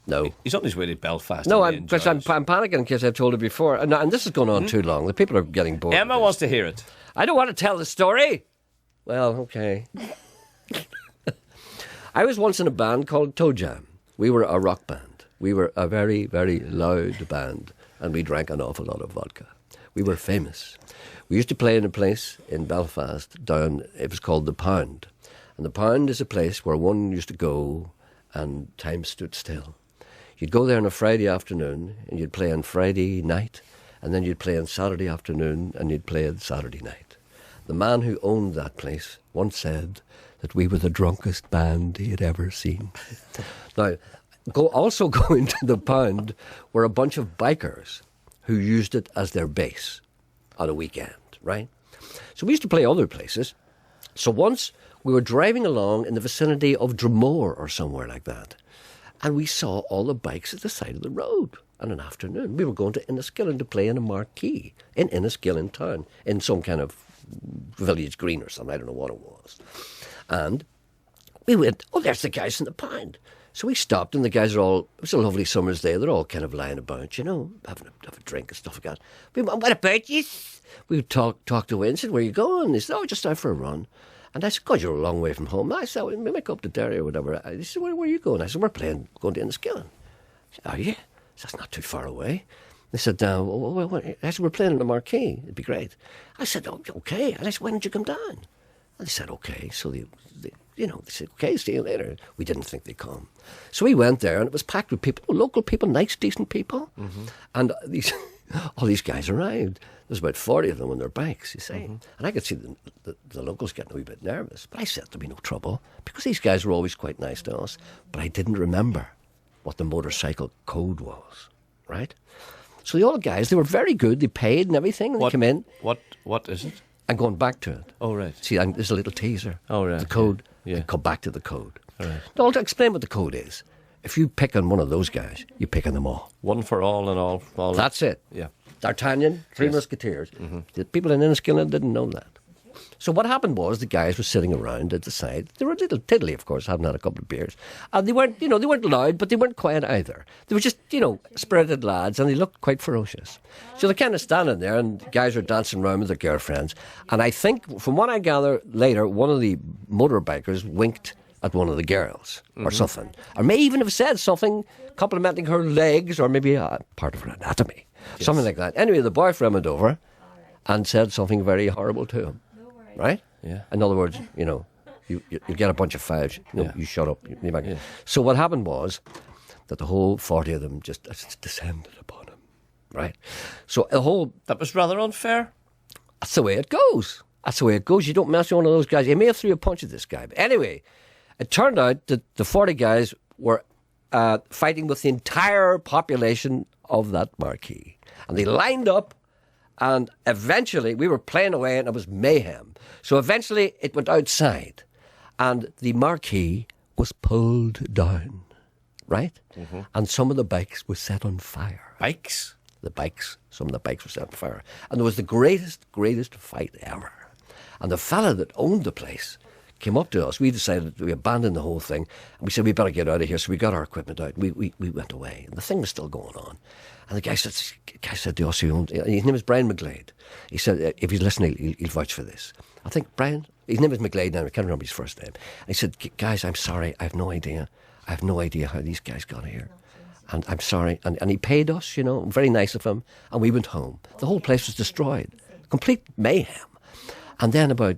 No. He's on his way to Belfast. No, and he because I'm enjoys. panicking in case I've told it before. And this is going on too long. The people are getting bored. Emma wants to hear it. I don't want to tell the story. Well, okay. I was once in a band called Toe Jam. We were a rock band. We were a very, very loud band, and we drank an awful lot of vodka. We were famous. We used to play in a place in Belfast it was called The Pound. And The Pound is a place where one used to go and time stood still. You'd go there on a Friday afternoon, and you'd play on Friday night, and then you'd play on Saturday afternoon, and you'd play on Saturday night. The man who owned that place once said that we were the drunkest band he had ever seen. Now, also going to The Pound were a bunch of bikers who used it as their base on a weekend, right? So we used to play other places. So once we were driving along in the vicinity of Dromore or somewhere like that, and we saw all the bikes at the side of the road on an afternoon. We were going to Enniskillen to play in a marquee in Enniskillen town, in some kind of village green or something. I don't know what it was. And we went, oh, there's the guys in The Pound. So we stopped, and the guys it was a lovely summer's day. They're all kind of lying about, having a drink and stuff like that. We went, what about you? We talked away and said, where are you going? They said, oh, just out for a run. And I said, God, you're a long way from home. I said, we might go up to Derry or whatever. They said, where are you going? I said, we're going to Enniskillen. I said, are you? That's not too far away. They said, I said, we're playing in the marquee. It'd be great. I said, oh, okay. And I said, why don't you come down? And they said, okay. So they said, okay, see you later. We didn't think they'd come. So we went there, and it was packed with people, local people, nice, decent people. Mm-hmm. And all these guys arrived. There's about 40 of them on their bikes, you see. Mm-hmm. And I could see the locals getting a wee bit nervous. But I said there'd be no trouble, because these guys were always quite nice to us. But I didn't remember what the motorcycle code was, right? So the old guys, they were very good. They paid and everything, and they came in. What is it? I'm going back to it. Oh, right. See, there's a little teaser. Oh, right. The code. Yeah. Come back to the code. All right. Now, I'll explain what the code is. if you pick on one of those guys, you pick on them all. One for all and all for all. That's it. Yeah. D'Artagnan, Three Musketeers. The people in Enniskillen didn't know that. So what happened was the guys were sitting around at the side. They were a little tiddly, of course, having had a couple of beers. And they weren't, they weren't loud, but they weren't quiet either. They were just, spirited lads, and they looked quite ferocious. So they're kind of standing there, and the guys are dancing around with their girlfriends. And I think, from what I gather later, one of the motorbikers winked at one of the girls or something. Or may even have said something complimenting her legs or maybe a part of her anatomy. Yes. Something like that. Anyway, the boyfriend went over and said something very horrible to him. Right? Yeah. In other words, you get a bunch of fives. You shut up. So what happened was that the whole 40 of them just descended upon him. Right? So that was rather unfair. That's the way it goes. That's the way it goes. You don't mess with one of those guys. He may have threw a punch at this guy. But anyway, it turned out that the 40 guys were fighting with the entire population of that marquee. And they lined up. And eventually, we were playing away and it was mayhem. So eventually, it went outside. And the marquee was pulled down, right? Mm-hmm. And some of the bikes were set on fire. Bikes? Some of the bikes were set on fire. And there was the greatest fight ever. And the fella that owned the place came up to us. We decided we abandoned the whole thing. And we said, we better get out of here. So we got our equipment out. We went away. And the thing was still going on. And the guy said to us, his name is Brian McGlade. He said, if he's listening, he'll vouch for this. I think Brian, his name is McGlade now, I can't remember his first name. And he said, guys, I'm sorry, I have no idea. I have no idea how these guys got here. And I'm sorry. And he paid us, very nice of him. And we went home. The whole place was destroyed. Complete mayhem. And then about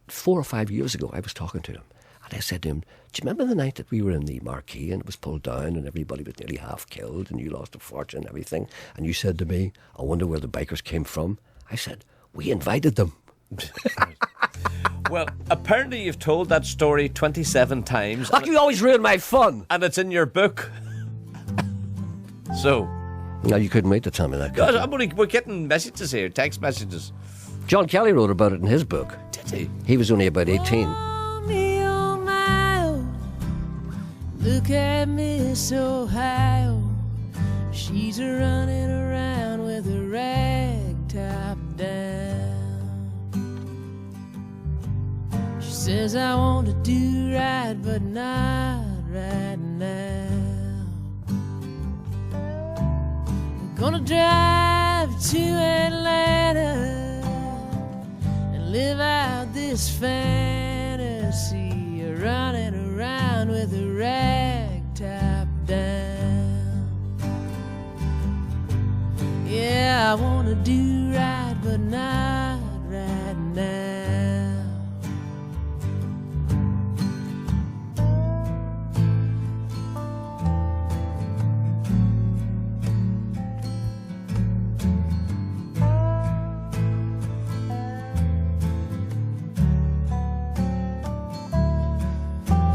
4 or 5 years ago, I was talking to him. And I said to him, do you remember the night that we were in the marquee and it was pulled down and everybody was nearly half killed and you lost a fortune and everything? And you said to me, I wonder where the bikers came from. I said, we invited them. Well, apparently you've told that story 27 times. You always ruin my fun. And it's in your book. So. No, you couldn't wait to tell me that. We're getting messages here, text messages. John Kelly wrote about it in his book. Did he? He was only about 18. Look at Miss Ohio. She's running around with a rag top down. She says, I want to do right, but not right now. We're gonna drive to Atlanta and live out this fantasy. Running around with a rag top down. Yeah, I wanna do right, but not right now.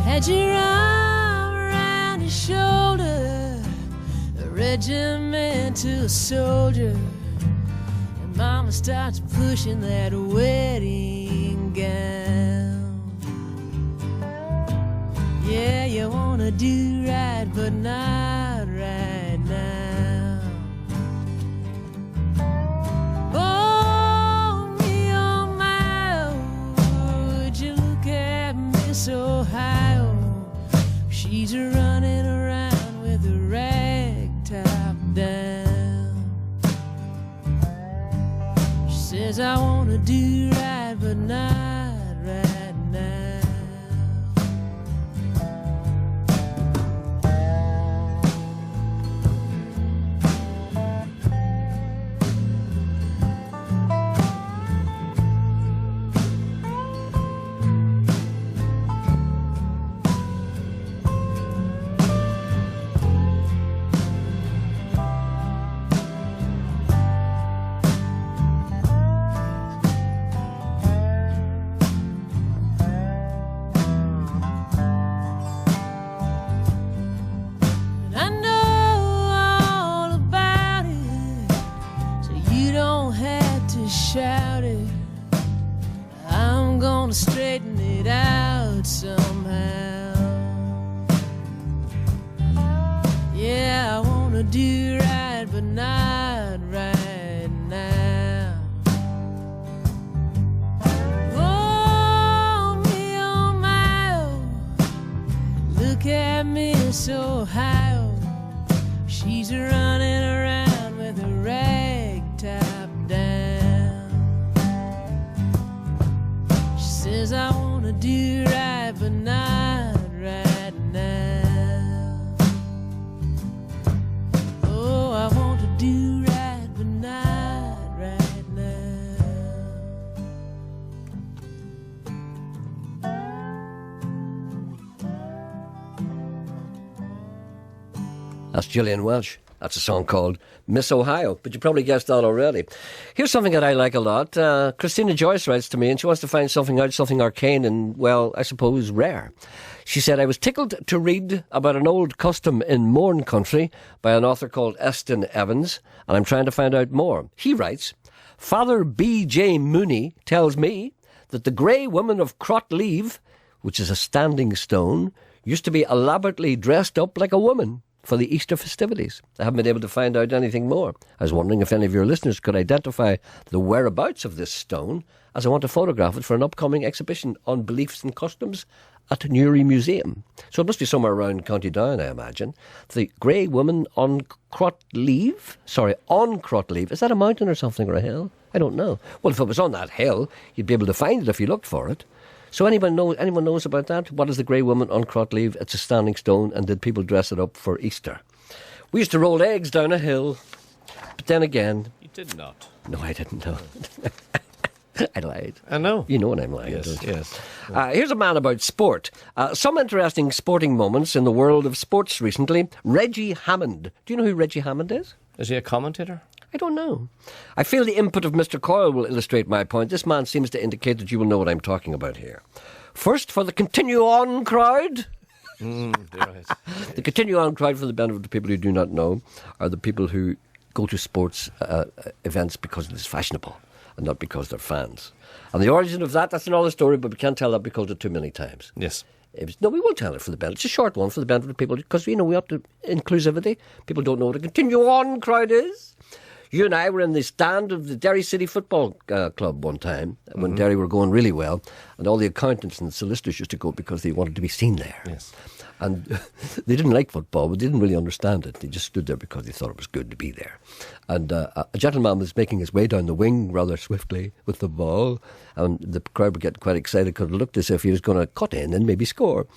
Had your arm around your shoulder, a regimental soldier, and Mama starts pushing that wedding gown. Yeah, you wanna do right, but not right now. Oh, me, oh my, oh, would you look at Miss Ohio? She's running around with a rag top down. She says, I want to do right, but not right now. Shout it, I'm gonna straighten it out somehow. wanna do right, but not right now. Hold me on my own, look at me so high. She's running around with a rag top down. She says I wanna do right, but not right now. Oh, I want to do right, but not right now. That's Gillian Welch. That's a song called Miss Ohio, but you probably guessed that already. Here's something that I like a lot. Christina Joyce writes to me and she wants to find something out, something arcane and, well, I suppose rare. She said, I was tickled to read about an old custom in Mourne country by an author called Eston Evans, and I'm trying to find out more. He writes, Father B.J. Mooney tells me that the grey woman of Crotleave, which is a standing stone, used to be elaborately dressed up like a woman for the Easter festivities. I haven't been able to find out anything more. I was wondering if any of your listeners could identify the whereabouts of this stone, as I want to photograph it for an upcoming exhibition on beliefs and customs at Newry Museum. So it must be somewhere around County Down, I imagine. The grey woman on Crotleave? Sorry, on Crotleave. Is that a mountain or something, or a hill? I don't know. Well, if it was on that hill, you'd be able to find it if you looked for it. So anyone knows about that? What is the grey woman on Crotleave? It's a standing stone, and did people dress it up for Easter? We used to roll eggs down a hill, but then again... You did not. No, I didn't know. I lied. I know. You know when I'm lying, yes, don't you? Yes. Here's a man about sport. Some interesting sporting moments in the world of sports recently. Reggie Hammond. Do you know who Reggie Hammond is? Is he a commentator? I don't know. I feel the input of Mr. Coyle will illustrate my point. This man seems to indicate that you will know what I'm talking about here. First, for the continue on crowd. The continue on crowd, for the benefit of the people who do not know, are the people who go to sports events because it is fashionable and not because they're fans. And the origin of that's another story, but we can't tell that because of too many times. Yes. No, we will tell it for the benefit. It's a short one for the benefit of people because, we have to inclusivity. People don't know what a continue on crowd is. You and I were in the stand of the Derry City Football Club one time when Derry were going really well, and all the accountants and solicitors used to go because they wanted to be seen there. Yes. And they didn't like football, but they didn't really understand it. They just stood there because they thought it was good to be there. And a gentleman was making his way down the wing rather swiftly with the ball, and the crowd were getting quite excited because it looked as if he was going to cut in and maybe score.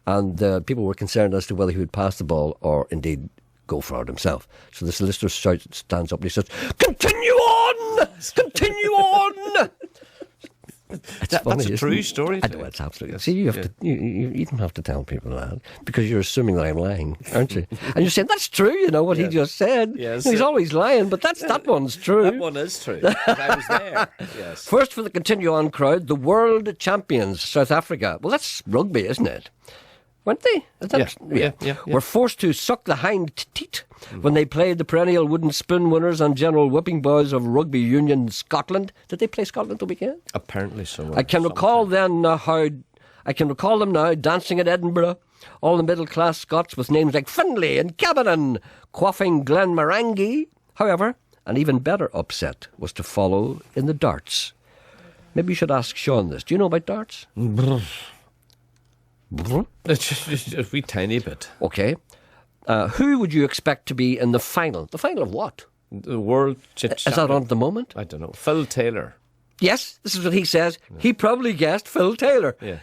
And people were concerned as to whether he would pass the ball or indeed go for it himself. So the solicitor stands up and he says, "Continue on! Continue on!" That's a true story. I know, it's absolutely. See, you don't have to tell people that because you're assuming that I'm lying, aren't you? And you're saying that's true. You know what he just said. Yes. He's always lying, but that one's true. That one is true. I was there. Yes. First for the continue on crowd, the world champions, South Africa. Well, that's rugby, isn't it? Weren't they? Yeah. Were forced to suck the hind teat when they played the perennial wooden spoon winners and general whipping boys of Rugby Union Scotland. Did they play Scotland the weekend? Apparently so. I can recall them now dancing at Edinburgh. All the middle class Scots with names like Findlay and Cabanon quaffing Glenmorangie. However, an even better upset was to follow in the darts. Maybe you should ask Sean this. Do you know about darts? Just a wee tiny bit. Okay. Who would you expect to be in the final? The final of what? The World Is that on at the moment? I don't know. Phil Taylor. Yes, this is what he says. Yeah. He probably guessed Phil Taylor. Yeah.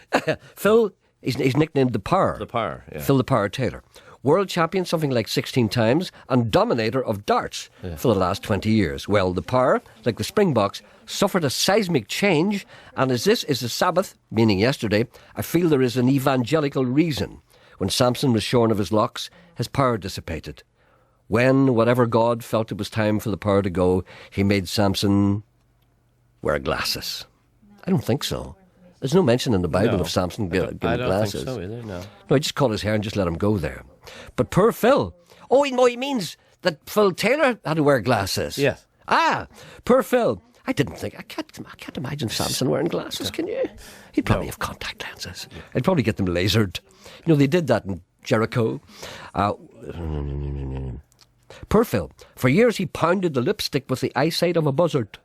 Phil, he's nicknamed the Power. The Power, yeah. Phil the Power Taylor. World champion something like 16 times and dominator of darts for the last 20 years. Well, the Power, like the Springboks, suffered a seismic change, and as this is the Sabbath, meaning yesterday, I feel there is an evangelical reason. When Samson was shorn of his locks, his power dissipated. When, whatever God felt it was time for the power to go, he made Samson wear glasses. I don't think so. There's no mention in the Bible of Samson getting glasses. I don't think so either, no. No, he just cut his hair and just let him go there. But poor Phil. Oh, he means that Phil Taylor had to wear glasses. Yes. Poor Phil. I can't imagine Samson wearing glasses, can you? He'd probably have contact lenses. I'd probably get them lasered. They did that in Jericho. Poor Phil. For years he pounded the lipstick with the eyesight of a buzzard,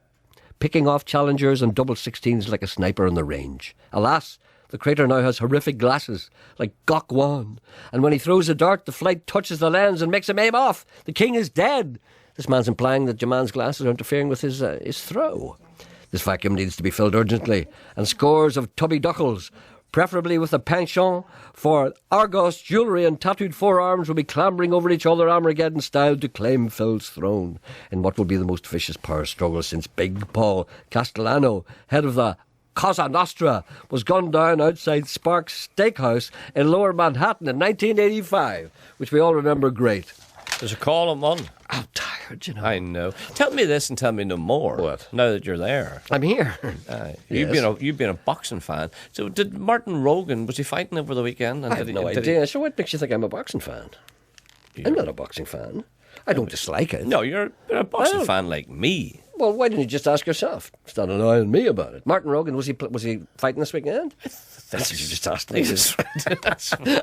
picking off challengers and double 16s like a sniper on the range. Alas, the crater now has horrific glasses, like Gok Wan. And when he throws a dart, the flight touches the lens and makes him aim off. The king is dead. This man's implying that Jaman's glasses are interfering with his throw. This vacuum needs to be filled urgently, and scores of tubby duckles, preferably with a penchant for Argos jewellery and tattooed forearms, will be clambering over each other Armageddon style to claim Phil's throne in what will be the most vicious power struggle since Big Paul Castellano, head of the Cosa Nostra, was gunned down outside Sparks Steakhouse in Lower Manhattan in 1985, which we all remember great. There's a call on one. I'm tired, you know. I know. Tell me this and tell me no more. What? Now that you're there. I'm here. You've been a boxing fan. So did Martin Rogan, was he fighting over the weekend? And I have no idea. So what makes you think I'm a boxing fan? I'm not a boxing fan. I don't dislike it. No, you're a boxing fan like me. Well, why didn't you just ask yourself? Start annoying me about it. Martin Rogan, was he fighting this weekend? That's what you just asked me.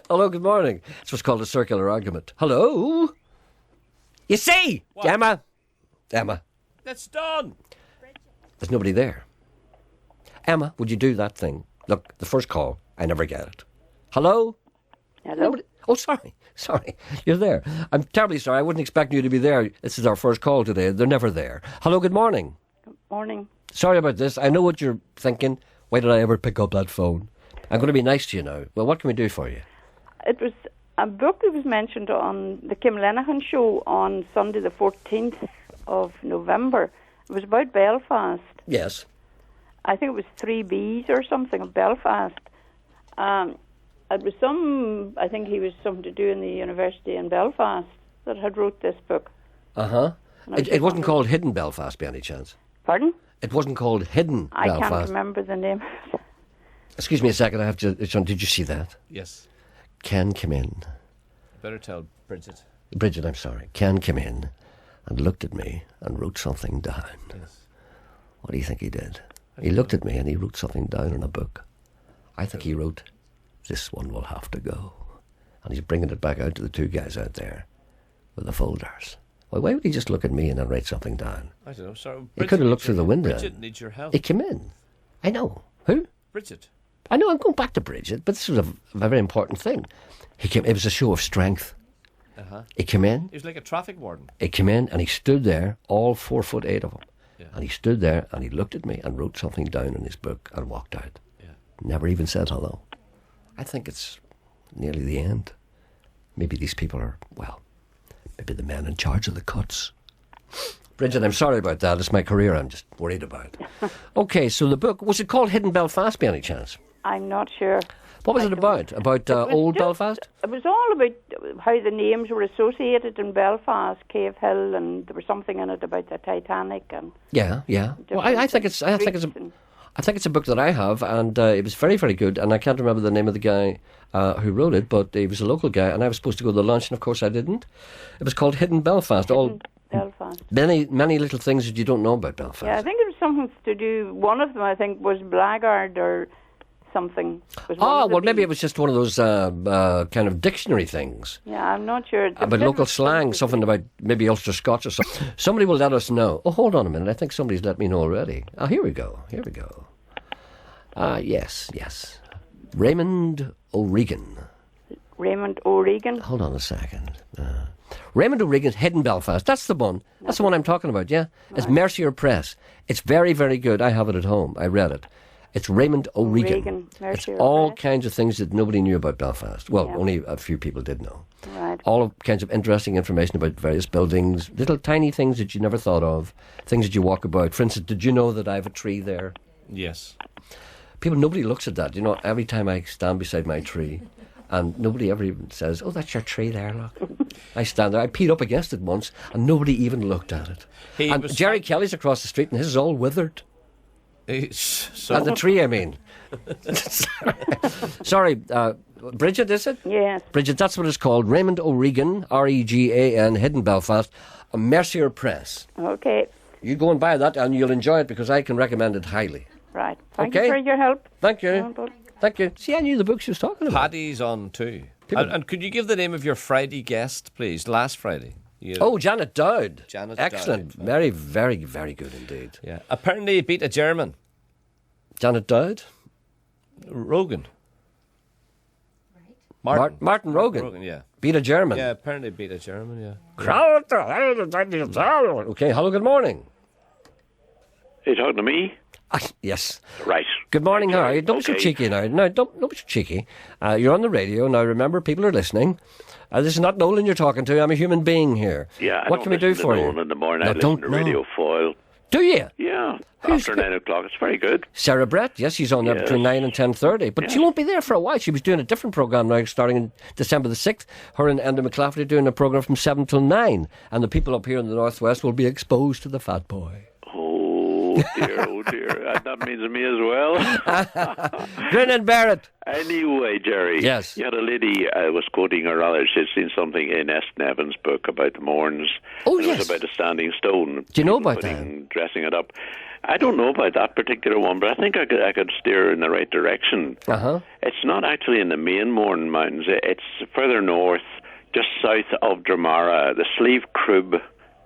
Hello, good morning. It's what's called a circular argument. Hello? You see, what? Emma. That's done. There's nobody there. Emma, would you do that thing? Look, the first call, I never get it. Hello? Hello? Nobody? Oh, sorry. You're there. I'm terribly sorry. I wasn't expecting you to be there. This is our first call today. They're never there. Hello, good morning. Good morning. Sorry about this. I know what you're thinking. Why did I ever pick up that phone? I'm going to be nice to you now. Well, what can we do for you? It was a book that was mentioned on the Kim Lenihan show on Sunday the 14th of November. It was about Belfast. Yes. I think it was 3Bs or something of Belfast. It was I think he was something to do in the university in Belfast that had wrote this book. Uh-huh. It wasn't called Hidden Belfast by any chance? Pardon? It wasn't called Hidden I Belfast. can't remember the name. Excuse me a second, I have to... John, did you see that? Yes. Ken came in. Better tell Bridget. Bridget, I'm sorry. Ken came in and looked at me and wrote something down. Yes. What do you think he did? He looked at me and he wrote something down in a book. I think he wrote, "This one will have to go." And he's bringing it back out to the two guys out there with the folders. Well, why would he just look at me and then write something down? I don't know. Sorry, he could have looked through the window. Bridget needs your help. He came in. I know. Who? Bridget. I know, I'm going back to Bridget, but this was a very important thing. He came. It was a show of strength. Uh-huh. He came in. He was like a traffic warden. He came in and he stood there, all 4'8" of him. Yeah. And he stood there and he looked at me and wrote something down in his book and walked out. Yeah. Never even said hello. I think it's nearly the end. Maybe these people are, well, maybe the men in charge of the cuts. Bridget, I'm sorry about that. It's my career I'm just worried about. Okay, so the book, was it called Hidden Belfast by any chance? I'm not sure. What was it about? About old Belfast? It was all about how the names were associated in Belfast, Cave Hill, and there was something in it about the Titanic and. Yeah. Well, I think it's a book that I have, and it was very, very good. And I can't remember the name of the guy who wrote it, but he was a local guy, and I was supposed to go to the lunch, and of course I didn't. It was called Hidden Belfast. Belfast. Many little things that you don't know about Belfast. Yeah, I think it was something to do. One of them, I think, was Blackguard or something. Maybe it was just one of those kind of dictionary things. Yeah, I'm not sure. About local slang, something about maybe Ulster Scots or something. Somebody will let us know. Oh, hold on a minute. I think somebody's let me know already. Here we go. Yes. Raymond O'Regan. Raymond O'Regan? Hold on a second. Raymond O'Regan's Hidden Belfast. That's the one. That's the one I'm talking about, yeah? It's Mercier Press. It's very, very good. I have it at home. I read it. It's Raymond O'Regan. It's all kinds of things that nobody knew about Belfast. Well, only a few people did know. Right. All kinds of interesting information about various buildings, little tiny things that you never thought of, things that you walk about. For instance, did you know that I have a tree there? Yes. Nobody looks at that. You know, every time I stand beside my tree, and nobody ever even says, "Oh, that's your tree there, look." I stand there. I peed up against it once, and nobody even looked at it. And Gerry Kelly's across the street, and his is all withered. And the tree, I mean. Sorry, Bridget, is it? Yes. Bridget, that's what it's called. Raymond O'Regan, Regan, Hidden Belfast, a Mercier Press. Okay. You go and buy that, and you'll enjoy it because I can recommend it highly. Right. Thank you for your help. Thank you. Thank you. See, I knew the book she was talking about. Paddy's on too. And could you give the name of your Friday guest, please? Last Friday. Oh, Janet Dowd. Janet Excellent. Dowd. Very, very, very good indeed. Yeah. Apparently he beat a German. Janet Dowd? Rogan. Martin Rogan. Yeah. Beat a German. Yeah, apparently beat a German, yeah. Okay, hello, good morning. Are you talking to me? Yes. Right. Good morning, how are you? Don't be so Okay. cheeky now. No, don't be so cheeky. You're on the radio. Now, remember, people are listening. This is not Nolan you're talking to. I'm a human being here. Yeah, I what don't can we do listen to for you? Nolan in the morning. No, I listen don't to know. Radio Foil. Do you? Yeah, Who's after the- 9 o'clock. It's very good. Sarah Brett, yes, she's on there Yes. between 9 and 10:30. But she won't be there for a while. She was doing a different programme now, starting in December the 6th. Her and Enda McClafferty are doing a programme from 7 till 9. And the people up here in the Northwest will be exposed to the fat boy. Oh, dear, oh, dear. That means me as well. Grin and bear it. Anyway, Gerry. Yes. You had a lady was quoting her rather. She'd seen something in S. Nevin's book about the Mourns. Oh, It yes. was about a standing stone. Do you know about Dressing it up. I don't know about that particular one, but I think I could steer in the right direction. Uh-huh. It's not actually in the main Mourne Mountains. It's further north, just south of Dramara, the Slieve Crib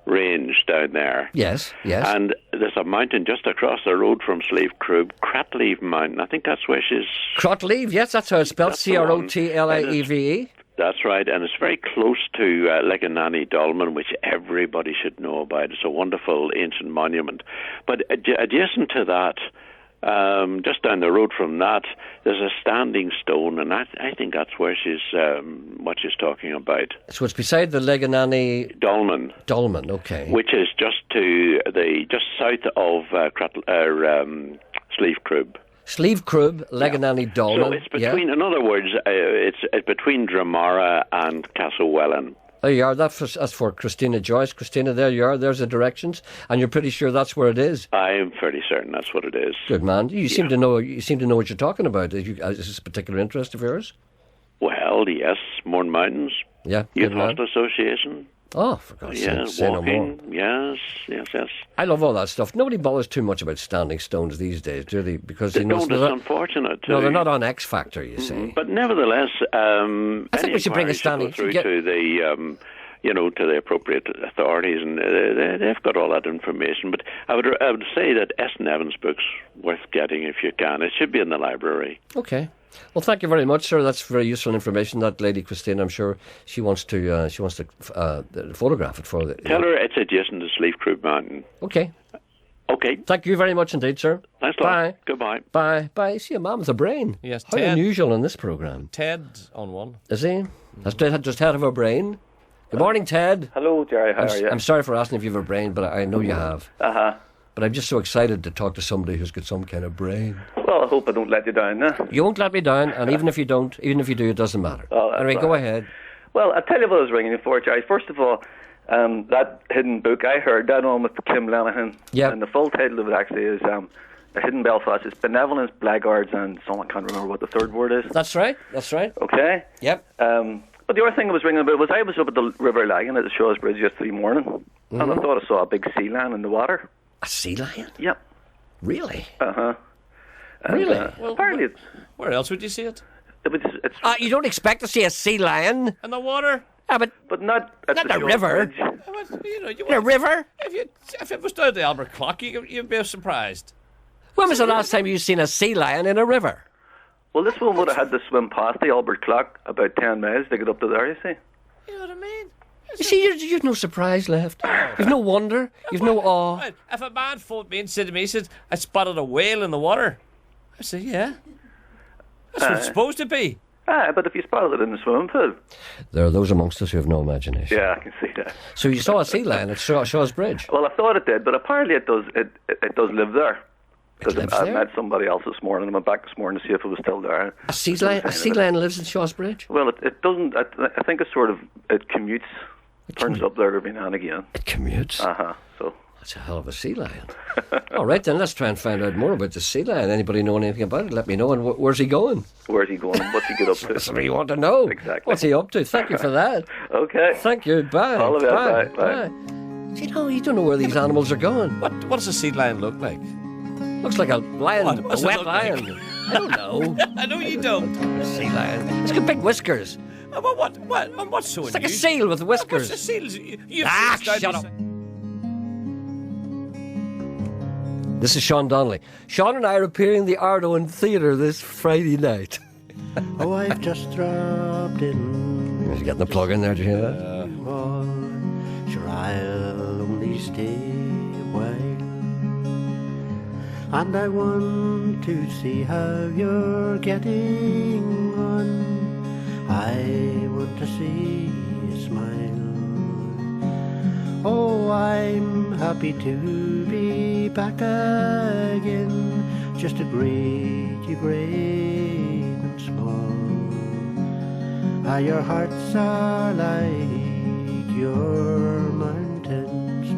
range down there. Yes, yes. And there's a mountain just across the road from Slieve Crib, Cratleave Mountain. I think that's where she's... Crotleave, yes, that's how it's spelled. That's the one. Crotlaeve. That's right, and it's very close to Leganani Dolmen, which everybody should know about. It's a wonderful ancient monument. But adjacent to that, just down the road from that, there's a standing stone, and I think that's where she's what she's talking about. So it's beside the Leganani... Dolmen. Dolmen, okay. Which is just south of Slieve Crib. Slieve Crib, Leganani Dolmen. So it's between, in other words, it's between Dramara and Castlewellan. There you are. That's for Christina Joyce. Christina, there you are. There's the directions, and you're pretty sure that's where it is. I am fairly certain that's what it is. Good man. You seem to know. You seem to know what you're talking about. Is this a particular interest of yours? Well, yes, Mourne Mountains. Yeah. Youth good man. Hostel Association. Oh, for God's sake, say no more. Walking. Yes. I love all that stuff. Nobody bothers too much about standing stones these days, do they? Because They you know, don't. It's unfortunate. No, they're not on X Factor. You see. But nevertheless, I think we should bring a standing through to the. To the appropriate authorities, and they've got all that information. But I would say that S. Nevin's book's worth getting if you can. It should be in the library. Okay. Well, thank you very much, sir. That's very useful information. That lady, Christine, I'm sure she wants to photograph it for the. Tell her it's adjacent to Slieve Crib Mountain. Okay. Okay. Thank you very much indeed, sir. Thanks a lot. Bye. Goodbye. Bye. Bye. See, a man with a brain. Yes, How Ted. unusual on this programme. Ted on one. Is he? Has Ted just had a brain? Good morning, Ted. Hello, Gerry. How are you? I'm sorry for asking if you have a brain, but I know you have. Uh-huh. But I'm just so excited to talk to somebody who's got some kind of brain. Well, I hope I don't let you down now. You won't let me down, and even if you don't, even if you do, it doesn't matter. Oh, that's anyway, go right. ahead. Well, I'll tell you what I was ringing you for, Gerry. First of all, that hidden book I heard, that one with Kim Lenihan. Yeah. And the full title of it actually is A Hidden Belfast. It's Benevolence, Blackguards, and I can't remember what the third word is. That's right. That's right. Okay. Yep. But the other thing I was ringing about was I was up at the River Lagan at the Shaw's Bridge yesterday morning, and I thought I saw a big sea lion in the water. A sea lion? Yep. Really? Uh-huh. Really? Well, apparently where else would you see it? it's you don't expect to see a sea lion In the water? but not at not the a Shaw's river. Bridge. In a river? If it was down the Albert Clock, you'd be surprised. When was the last time you seen a sea lion in a river? Well, this one would have had to swim past the Albert Clock about 10 miles to get up to there, you see. You know what I mean? You see, you've no surprise left. You've no wonder. You've no awe. Right. If a man phoned me and said to me, he said, I spotted a whale in the water. I said, yeah. That's what it's supposed to be. But if you spotted it in the swimming pool. There are those amongst us who have no imagination. Yeah, I can see that. So you saw a sea lion at Shaw's Bridge? Well, I thought it did, but apparently it does live there. Because I there? met somebody else this morning, and I went back this morning to see if it was still there. A sea lion lives in Shaw's Bridge? Well, it doesn't. I think it's sort of, it commutes, turns up there every now and again. It commutes? Uh-huh, so. That's a hell of a sea lion. All right, then, let's try and find out more about the sea lion. Anybody know anything about it? Let me know. And where's he going? Where's he going? What's he get up to? That's what you want to know. Exactly. What's he up to? Thank you for that. Okay. Thank you. Bye. All of it. Bye. Bye. You don't know where these animals are going. What does a sea lion look like? Looks like a lion, What does a it wet look like? lion. I don't know. I know you don't. Sea lion. It's got big whiskers. What? And what's so It's like a unusual? seal with whiskers. What's a seal? Shut up. This is Sean Donnelly. Sean and I are appearing in the Ardo Theatre this Friday night. Oh, I've just dropped in. He's getting the plug in there, do you hear that? Sure, I'll only stay a while. And I want to see how you're getting on. I want to see you smile. Oh, I'm happy to be back again. Just to greet you great and small. Your hearts are like your mountains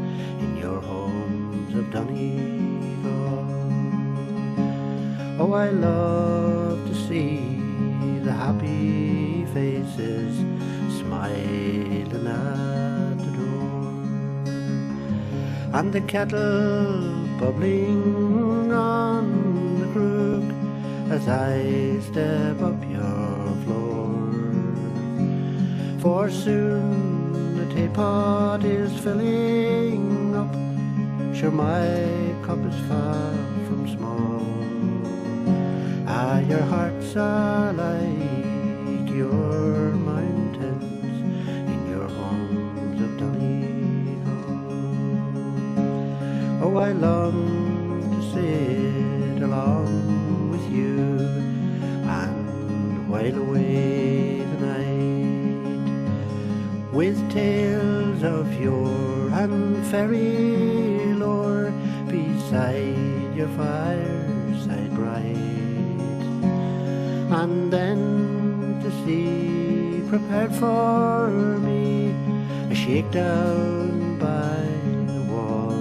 in your homes of Donegal. Oh, I love to see the happy faces smiling at the door, and the kettle bubbling on the crook as I step up your floor. For soon the teapot is filling up. Sure, my cup is far from small. Your hearts are like your mountains in your homes of Donegal. Oh, I long to sit along with you and while away the night with tales of yore and fairy lore beside your fireside bright. And then to see prepared for me a shakedown by the wall.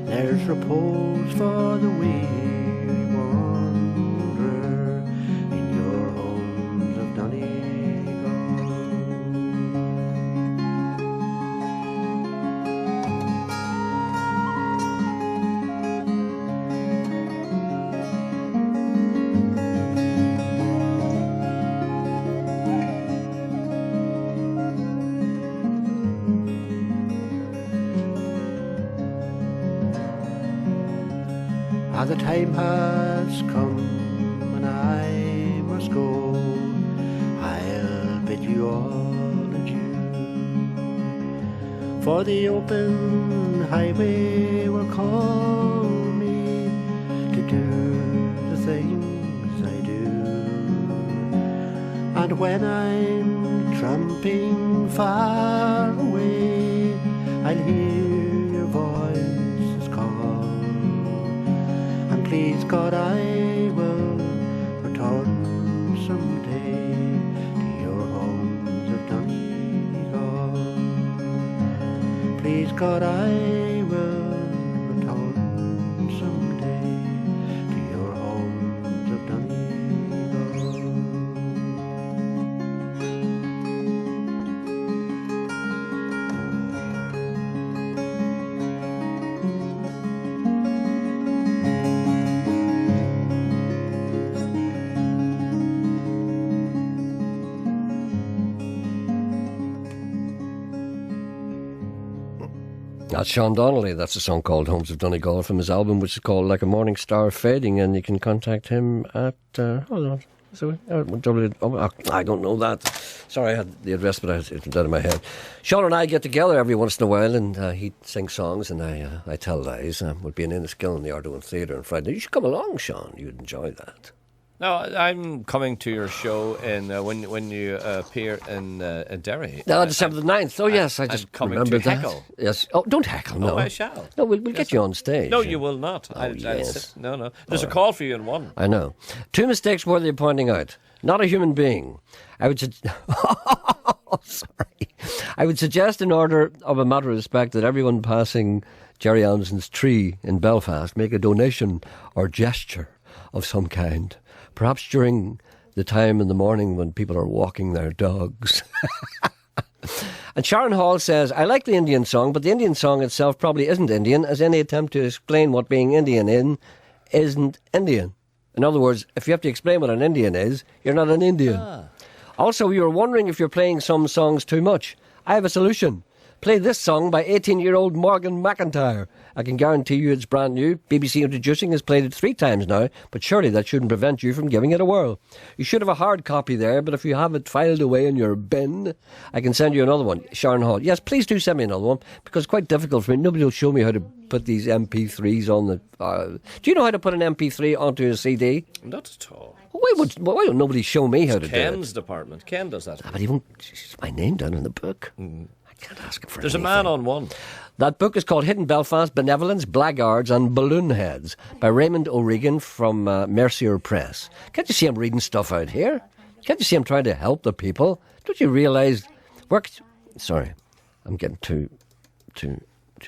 There's repose for the weary wanderer in your homes of Donegal. The time has come and I must go. I'll bid you all adieu. For the open highway will call me to do the things I do. And when I'm tramping far away, I'll hear your voices call. Please God, I will return someday to your homes of Donegal. Please God, I will return someday to your homes of Donegal. That's Sean Donnelly. That's a song called Homes of Donegal from his album, which is called Like a Morning Star Fading, and you can contact him at hold on. So, I don't know that. Sorry, I had the address, but it's out of my head. Sean and I get together every once in a while, and he sings songs, and I tell lies. We'll be in Enniskillen in the Ardo Theatre on Friday. You should come along, Sean. You'd enjoy that. No, I'm coming to your show in when you appear in Derry. No, December the 9th. Oh, yes, I just coming remembered to that. heckle. Yes. Oh, don't heckle, no. Oh, I shall. No, we'll get you on stage. No, you will not. Oh, yes. No. There's a call for you in one. I know. 2 mistakes worthy of pointing out. Not a human being. I would I would suggest, in order of a matter of respect, that everyone passing Gerry Anderson's tree in Belfast make a donation or gesture of some kind. Perhaps during the time in the morning when people are walking their dogs. And Sharon Hall says, I like the Indian song, but the Indian song itself probably isn't Indian, as any attempt to explain what being Indian isn't Indian. In other words, if you have to explain what an Indian is, you're not an Indian. Also, you were wondering if you're playing some songs too much. I have a solution. Play this song by 18-year-old Morgan McIntyre. I can guarantee you it's brand new. BBC Introducing has played it 3 times now, but surely that shouldn't prevent you from giving it a whirl. You should have a hard copy there, but if you have it filed away in your bin, I can send you another one. Sharon Hall. Yes, please do send me another one, because it's quite difficult for me. Nobody will show me how to put these MP3s on the... Do you know how to put an MP3 onto a CD? Not at all. Why would nobody show me how to do it? Ken's department. Ken does that. But he won't... It's my name down in the book. I can't ask him for There's anything. a man on one. That book is called Hidden Belfast, Benevolence, Blackguards and Balloon Heads by Raymond O'Regan from Mercier Press. Can't you see I'm reading stuff out here? Can't you see I'm trying to help the people? Don't you realise... Sorry, I'm getting too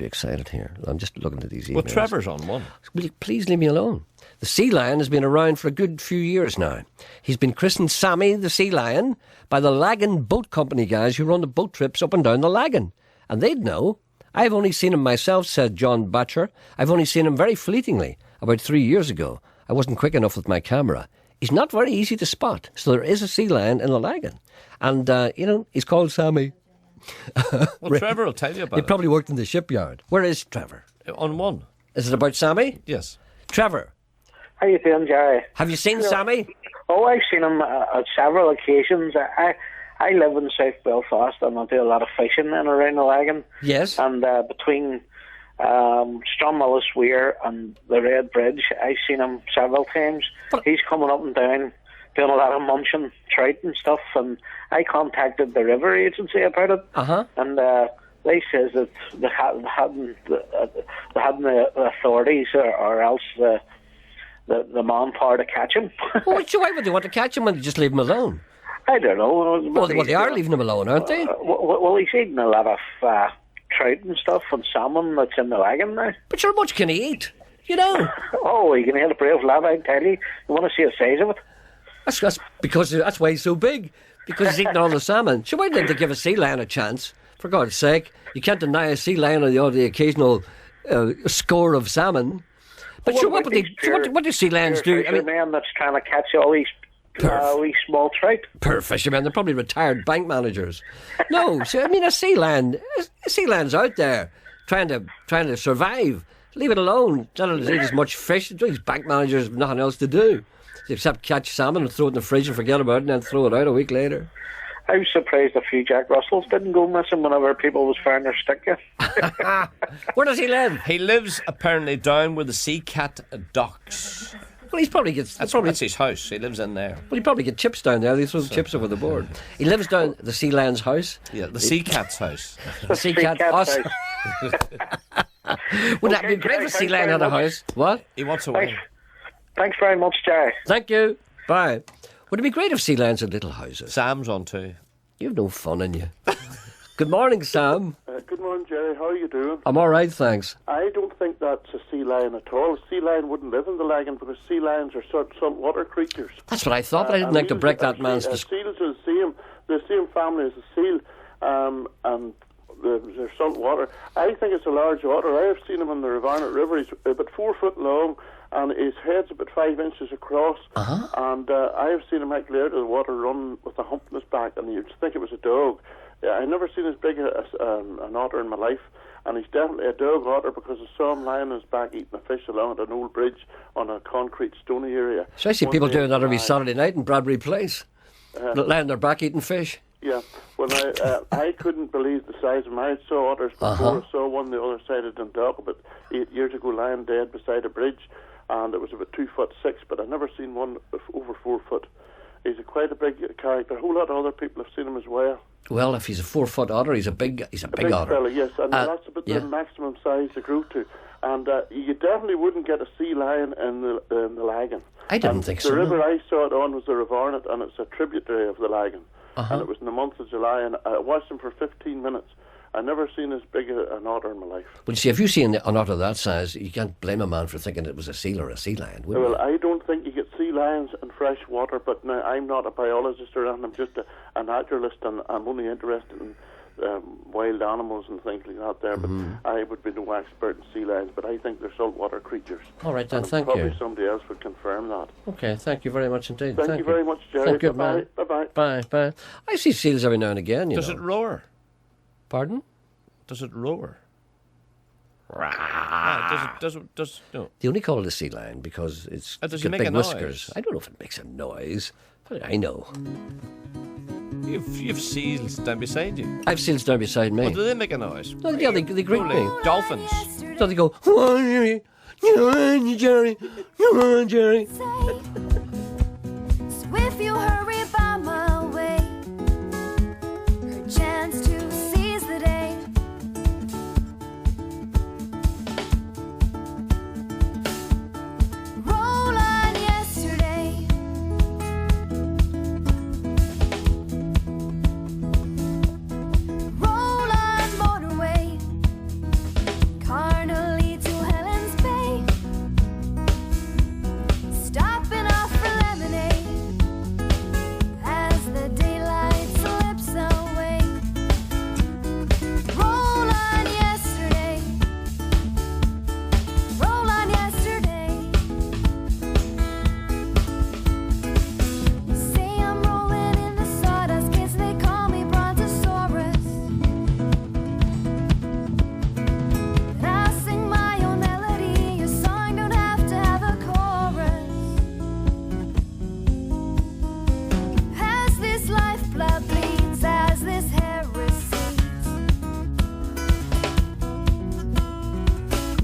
excited here. I'm just looking at these emails. Well, Trevor's on one. Will you please leave me alone? The sea lion has been around for a good few years now. He's been christened Sammy the Sea Lion by the Lagan Boat Company guys who run the boat trips up and down the Lagan. And they'd know. I've only seen him myself, said John Batcher. I've only seen him very fleetingly, about 3 years ago. I wasn't quick enough with my camera. He's not very easy to spot, so there is a sea lion in the Lagan. And, he's called Sammy. Well, Trevor will tell you about He it. probably worked in the shipyard. Where is Trevor? On one. Is it about Sammy? Yes. Trevor. How you doing, Gerry? Have you seen Sammy? Oh, I've seen him at several occasions. I live in South Belfast and I do a lot of fishing in and around the Lagan. Yes. And between Stromullis Weir and the Red Bridge, I've seen him several times. He's coming up and down, doing a lot of munching trout and stuff. And I contacted the river agency about it. And they says that they hadn't the authorities or else the manpower to catch him. Why would they want to catch him when they just leave him alone? I don't know. Well, they are leaving him alone, aren't they? Well, he's eating a lot of trout and stuff and salmon that's in the Lagan now. But sure, much can he eat? You know. Oh, he can eat a brave lad, I tell you. You want to see the size of it? That's because that's why he's so big. Because he's eating all the salmon. So why didn't they give a sea lion a chance? For God's sake, you can't deny a sea lion on the occasional score of salmon. But sure, what do sea lions do? I mean, man that's trying to catch all these small trout. Poor fishermen, they're probably retired bank managers. No, so, I mean, a sea lion's out there trying to survive. Leave it alone. Doesn't eat as much fish. These bank managers have nothing else to do except catch salmon and throw it in the fridge and forget about it and then throw it out a week later. I was surprised a few Jack Russells didn't go missing whenever people was firing their stick. Where does he live? He lives apparently down where the Sea Cat docks. Well, he's probably gets... That's his house. He lives in there. Well, he probably get chips down there. They throw the chips over the board. He lives down the Sea Lion's house. Yeah, the Sea Cat's house. The Sea Cat's house. Would that be great if a Sea Lion had a house? What? He wants a win. Thanks very much, Jerry. Thank you. Bye. Would it be great if sea lions had little houses? Sam's on too. You've no fun in you. Good morning, Sam. Good morning, Jerry. How are you doing? I'm all right, thanks. I don't think that's a sea lion at all. A sea lion wouldn't live in the Lagan because sea lions are saltwater creatures. That's what I thought, but I didn't like to break that man's... Seals are the same family as a seal, and they're saltwater. I think it's a large otter. I have seen him in the Rivarnet River. He's about 4 foot long, and his head's about 5 inches across. And I have seen him actually out of the water run with a hump in his back, and you'd think it was a dog. I've never seen as big as an otter in my life, and he's definitely a dog otter because I saw him lying on his back eating a fish along at an old bridge on a concrete stony area. So I see people doing that every Saturday night in Bradbury Place, lying on their back eating fish. Yeah, well, I couldn't believe the size of them. I saw otters before. I saw one the other side of Dundalk about 8 years ago lying dead beside a bridge, and it was about 2'6", but I've never seen one over 4 foot. He's quite a big character. A whole lot of other people have seen him as well. Well, if he's a 4 foot otter, he's a big otter. Fella, yes, and that's about the maximum size they grew to. And you definitely wouldn't get a sea lion in the Lagan. I didn't think so. The river I saw it on was the Rivarnet, and it's a tributary of the Lagan. And it was in the month of July, and I watched him for 15 minutes. I've never seen as big an otter in my life. Well, you see, if you see an otter that size, you can't blame a man for thinking it was a seal or a sea lion, would you? I don't think you get sea lions in fresh water, but now I'm not a biologist or anything. I'm just a naturalist, and I'm only interested in wild animals and things like that there, but I would be no expert in sea lions, but I think they're saltwater creatures. All right, then, and thank probably you. somebody else would confirm that. Okay, thank you very much indeed. Thank you very much, Gerry. Thank you, Bye-bye. man. Bye-bye. Bye, bye. I see seals every now and again, you Does know. it roar? Pardon? Does it roar? Does it, no. They only call it a sea lion because it's Does got it make big a whiskers. noise? I don't know if it makes a noise. But I know. You've seals down beside you. I've seals down beside me. Well, do they make a noise? No, yeah, they greet me. Dolphins. So they go, come on, Gerry. Come on, Gerry. Come on, Gerry. So if you hurry by my way, her chance to seize the day. Roll on yesterday. Roll on motorway. Carnally to Helen's Bay. Stopping off for lemonade as the daylight slips away. Roll on yesterday. Roll on yesterday. Say I'm rolling in the sawdust, kids they call me Brontosaurus. And I'll sing my own melody. Your song don't have to have a chorus. As this lifeblood bleeds, as this hair recedes,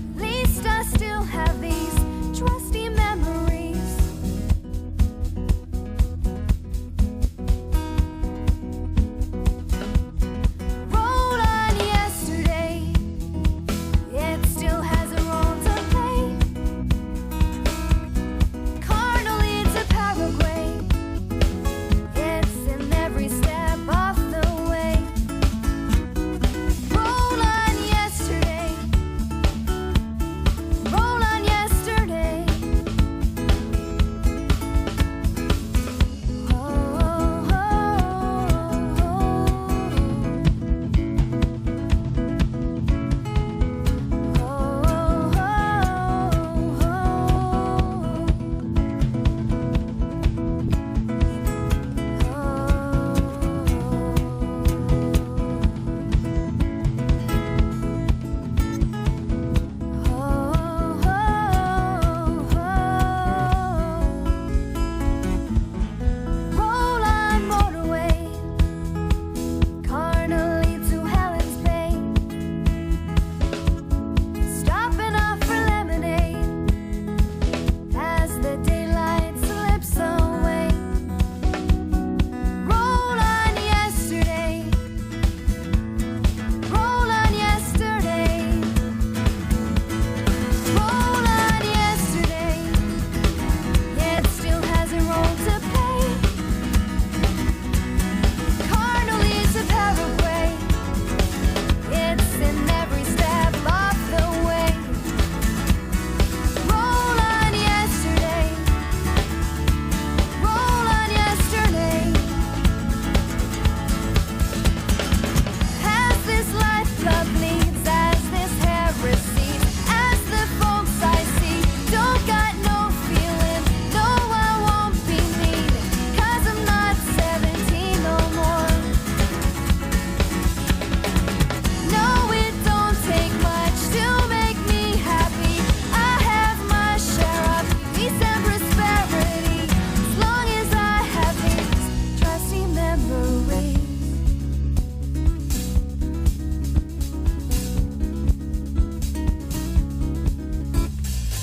at least I still have these trusty memories. Roll on yesterday, it still has a role to play. Carnally to Paraguay, it's in every step of the way. Roll on yesterday, roll on yesterday. Roll on motorway, carnally to Helen's Bay. Stopping off for lemonade as the daylight slips away. Roll on yesterday. Roll on yesterday. Roll on yesterday. It still has a role to play. Carnally to Paraguay, it's in every step of the way. Roll on yesterday. Roll on yesterday. As this lifeblood bleeds, as this hair recedes, as the folks I see don't got no feeling, no I won't be needed, 'cause I'm not 17 no more. No, it don't take much to make me happy. I have my share of peace and prosperity, as long as I have these trusty memories.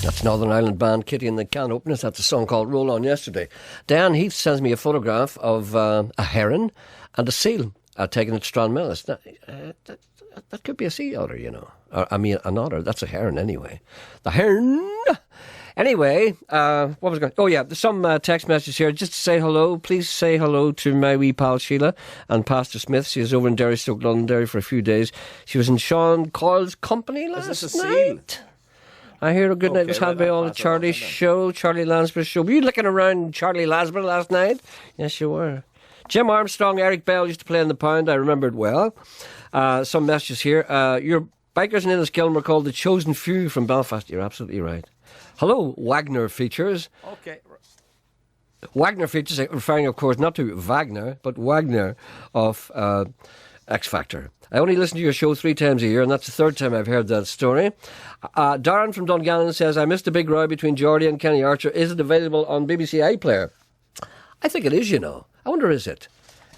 That's Northern Ireland band Kitty and the Can Openers. That's a song called Roll On Yesterday. Dan Heath sends me a photograph of a heron and a seal taken at Stranmillis. That could be a sea otter, you know. I mean, an otter. That's a heron anyway. The heron. Anyway, what was going? Oh yeah, there's some text messages here. Just to say hello, please say hello to my wee pal Sheila and Pastor Smith. She was over in Derry, Stoke Londonderry for a few days. She was in Sean Coyle's company last Is this a night. seal? I hear a good night was Okay, had by well, all the that's Charlie show, Charlie Lansbury's show. Were you looking around Charlie Lansbury last night? Yes, you were. Jim Armstrong, Eric Bell used to play in the Pound. I remember it well. Some messages here. Your bikers in Enniskillen were called the Chosen Few from Belfast. You're absolutely right. Hello, Wagner Features. Okay. Wagner Features, referring, of course, not to Wagner, but Wagner of X Factor. I only listen to your show 3 times a year, and that's the 3rd time I've heard that story. Darren from Dungannon says, I missed a big row between Geordie and Kenny Archer. Is it available on BBC iPlayer? I think it is, you know. I wonder, is it?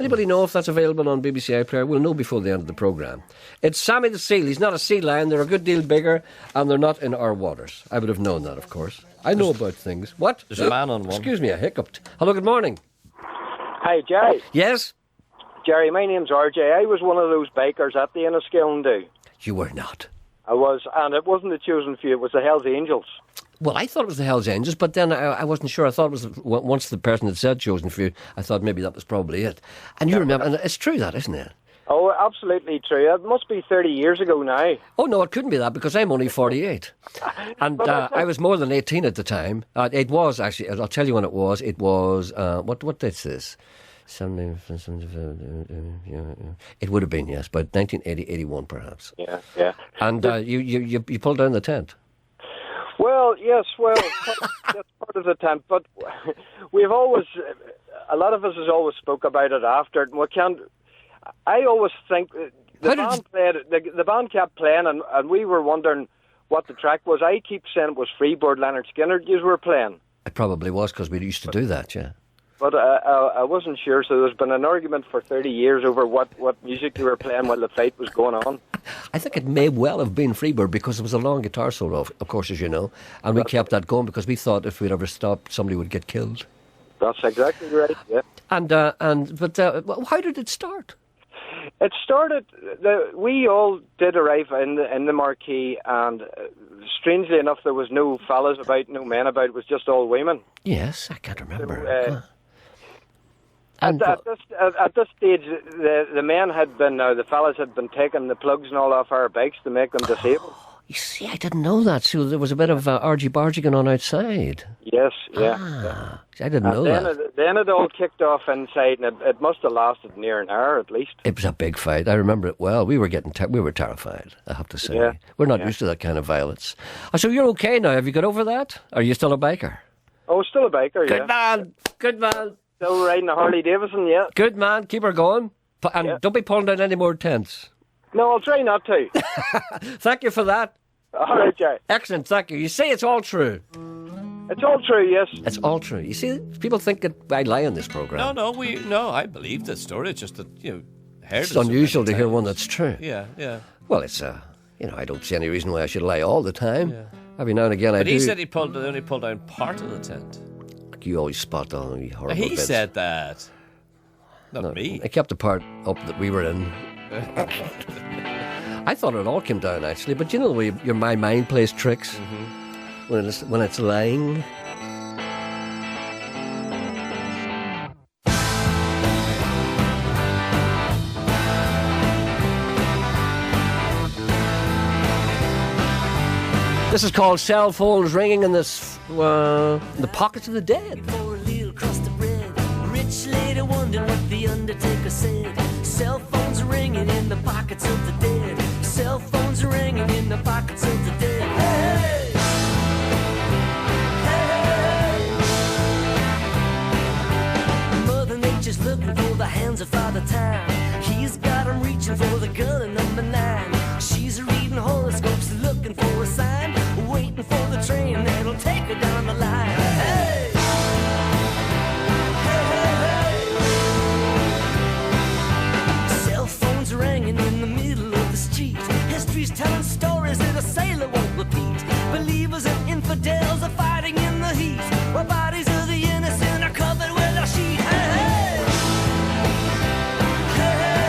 Anybody know if that's available on BBC iPlayer? We'll know before the end of the programme. It's Sammy the Seal. He's not a sea lion. They're a good deal bigger, and they're not in our waters. I would have known that, of course. I know about things. What? There's a man on one. Excuse me, I hiccuped. Hello, good morning. Hi, Gerry. Yes? Gerry, my name's RJ. I was one of those bikers at the Enniskillen do. You were not. I was, and it wasn't the Chosen Few, it was the Hells Angels. Well, I thought it was the Hells Angels, but then I wasn't sure. I thought it was, once the person had said Chosen Few, I thought maybe that was probably it. And you remember, and it's true that, isn't it? Oh, absolutely true. It must be 30 years ago now. Oh, no, it couldn't be that, because I'm only 48. And I was more than 18 at the time. It was, actually, I'll tell you when it was. It was, what date's this? It would have been, yes, but 1980, 81 perhaps. Yeah, yeah. And you pulled down the tent. Well, yes, that's part of the tent, but we've always, a lot of us has always spoke about it after, and we can't, I always think the band kept playing, and we were wondering what the track was. I keep saying it was Freebird, Leonard Skinner you were playing. It probably was, because we used to do that, yeah. But I wasn't sure, so there's been an argument for 30 years over what music they were playing while the fight was going on. I think it may well have been Freebird, because it was a long guitar solo, of course, as you know, and we kept that going because we thought if we'd ever stopped, somebody would get killed. That's exactly right, yeah. But how did it start? It started, we all did arrive in the marquee, and strangely enough, there was no fellas about, no men about, it was just all women. Yes, I can't remember. So, at this stage, the men had been, the fellas had been taking the plugs and all off our bikes to make them disabled. You see, I didn't know that. So there was a bit of argy-bargy going on outside. Yes, yeah. I didn't know that. Then it all kicked off inside, and it must have lasted near an hour at least. It was a big fight. I remember it well. We were we were terrified, I have to say. Yeah. We're not used to that kind of violence. So you're okay now? Have you got over that? Are you still a biker? Oh, still a biker, Good man. Good man. Still riding a Harley Davidson, yeah. Good man. Keep her going. And don't be pulling down any more tents. No, I'll try not to. Thank you for that. All right, Jerry. Excellent, thank you. You see, it's all true. It's all true, yes. It's all true. You see, people think that I lie in this programme. No, I believe the story. It's just that, heard it's unusual to hear one that's true. Yeah, yeah. Well, it's, I don't see any reason why I should lie all the time. Yeah. Every now and again I do. But he said he only pulled down part of the tent. You always spot on the horrible He bits. said that. Not me. I kept the part up that we were in. I thought it all came down, actually. But you know the way my mind plays tricks when it's lying. This is called Cell Phones Ringing in the Pockets of the Dead. For a little crust of bread, a rich lady wondered what the Undertaker said. Cell phones ringing in the pockets of the dead. Cell phones ringing in the pockets of the dead. Hey! Hey! Mother Nature's looking for the hands of Father Time. He's got 'em reaching for the gun at number 9. She's reading horoscopes, looking for a sign, waiting for the train that'll take her down the line. Hey! Hey, hey, hey! Cell phones ringing in the middle of the street. History's telling stories that a sailor won't repeat. Believers and infidels are fighting in the heat, while bodies of the innocent are covered with a sheet. Hey, hey! Hey, hey,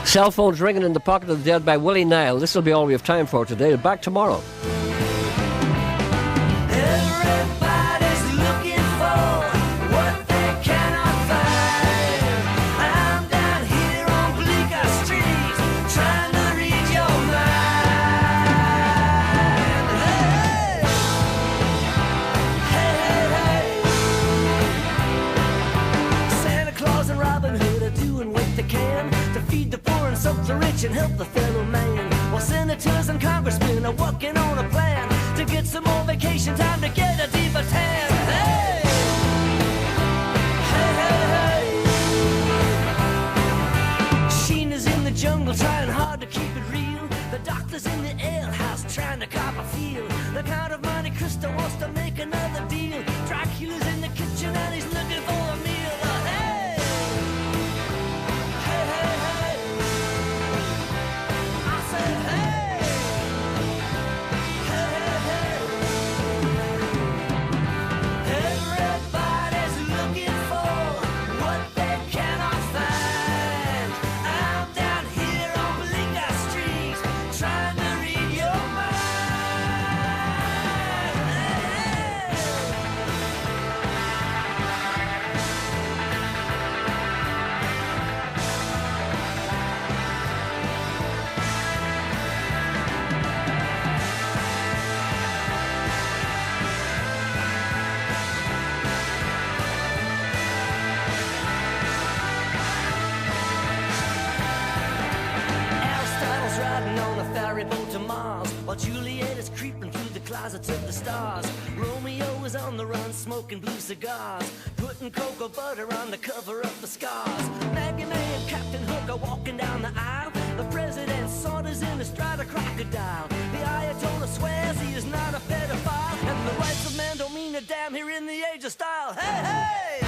hey! Cell Phones Ringing in the Pocket of the Dead by Willie Nile. This will be all we have time for today. Back tomorrow. Everybody's looking for what they cannot find. I'm down here on Bleecker Street, trying to read your mind. Hey, hey, hey, hey. reach and help the fellow man. While senators and congressmen are working on a plan to get some more vacation time to get a deeper tan. Hey! Hey, hey, hey! Sheena's in the jungle trying hard to keep it real. The doctor's in the alehouse trying to cop a feel. The Count of Monte Cristo wants to make another deal. Dracula's in the kitchen and he's looking for a meal. Hey! Hey, hey, hey! I said hey! Hey, hey, hey! Everybody's looking for what they cannot find. I'm down here on Bleecker Street trying to read your Aristotle's riding on a ferry boat to Mars, while Juliet is creeping through the closets of the stars. Romeo is on the run, smoking blue cigars, putting cocoa butter on the cover of the scars. Maggie May and Captain Hook are walking down the aisle. The president saunters in astride a crocodile. The Ayatollah swears he is not a pedophile, and the rights of man don't mean a damn here in the age of style. Hey, hey!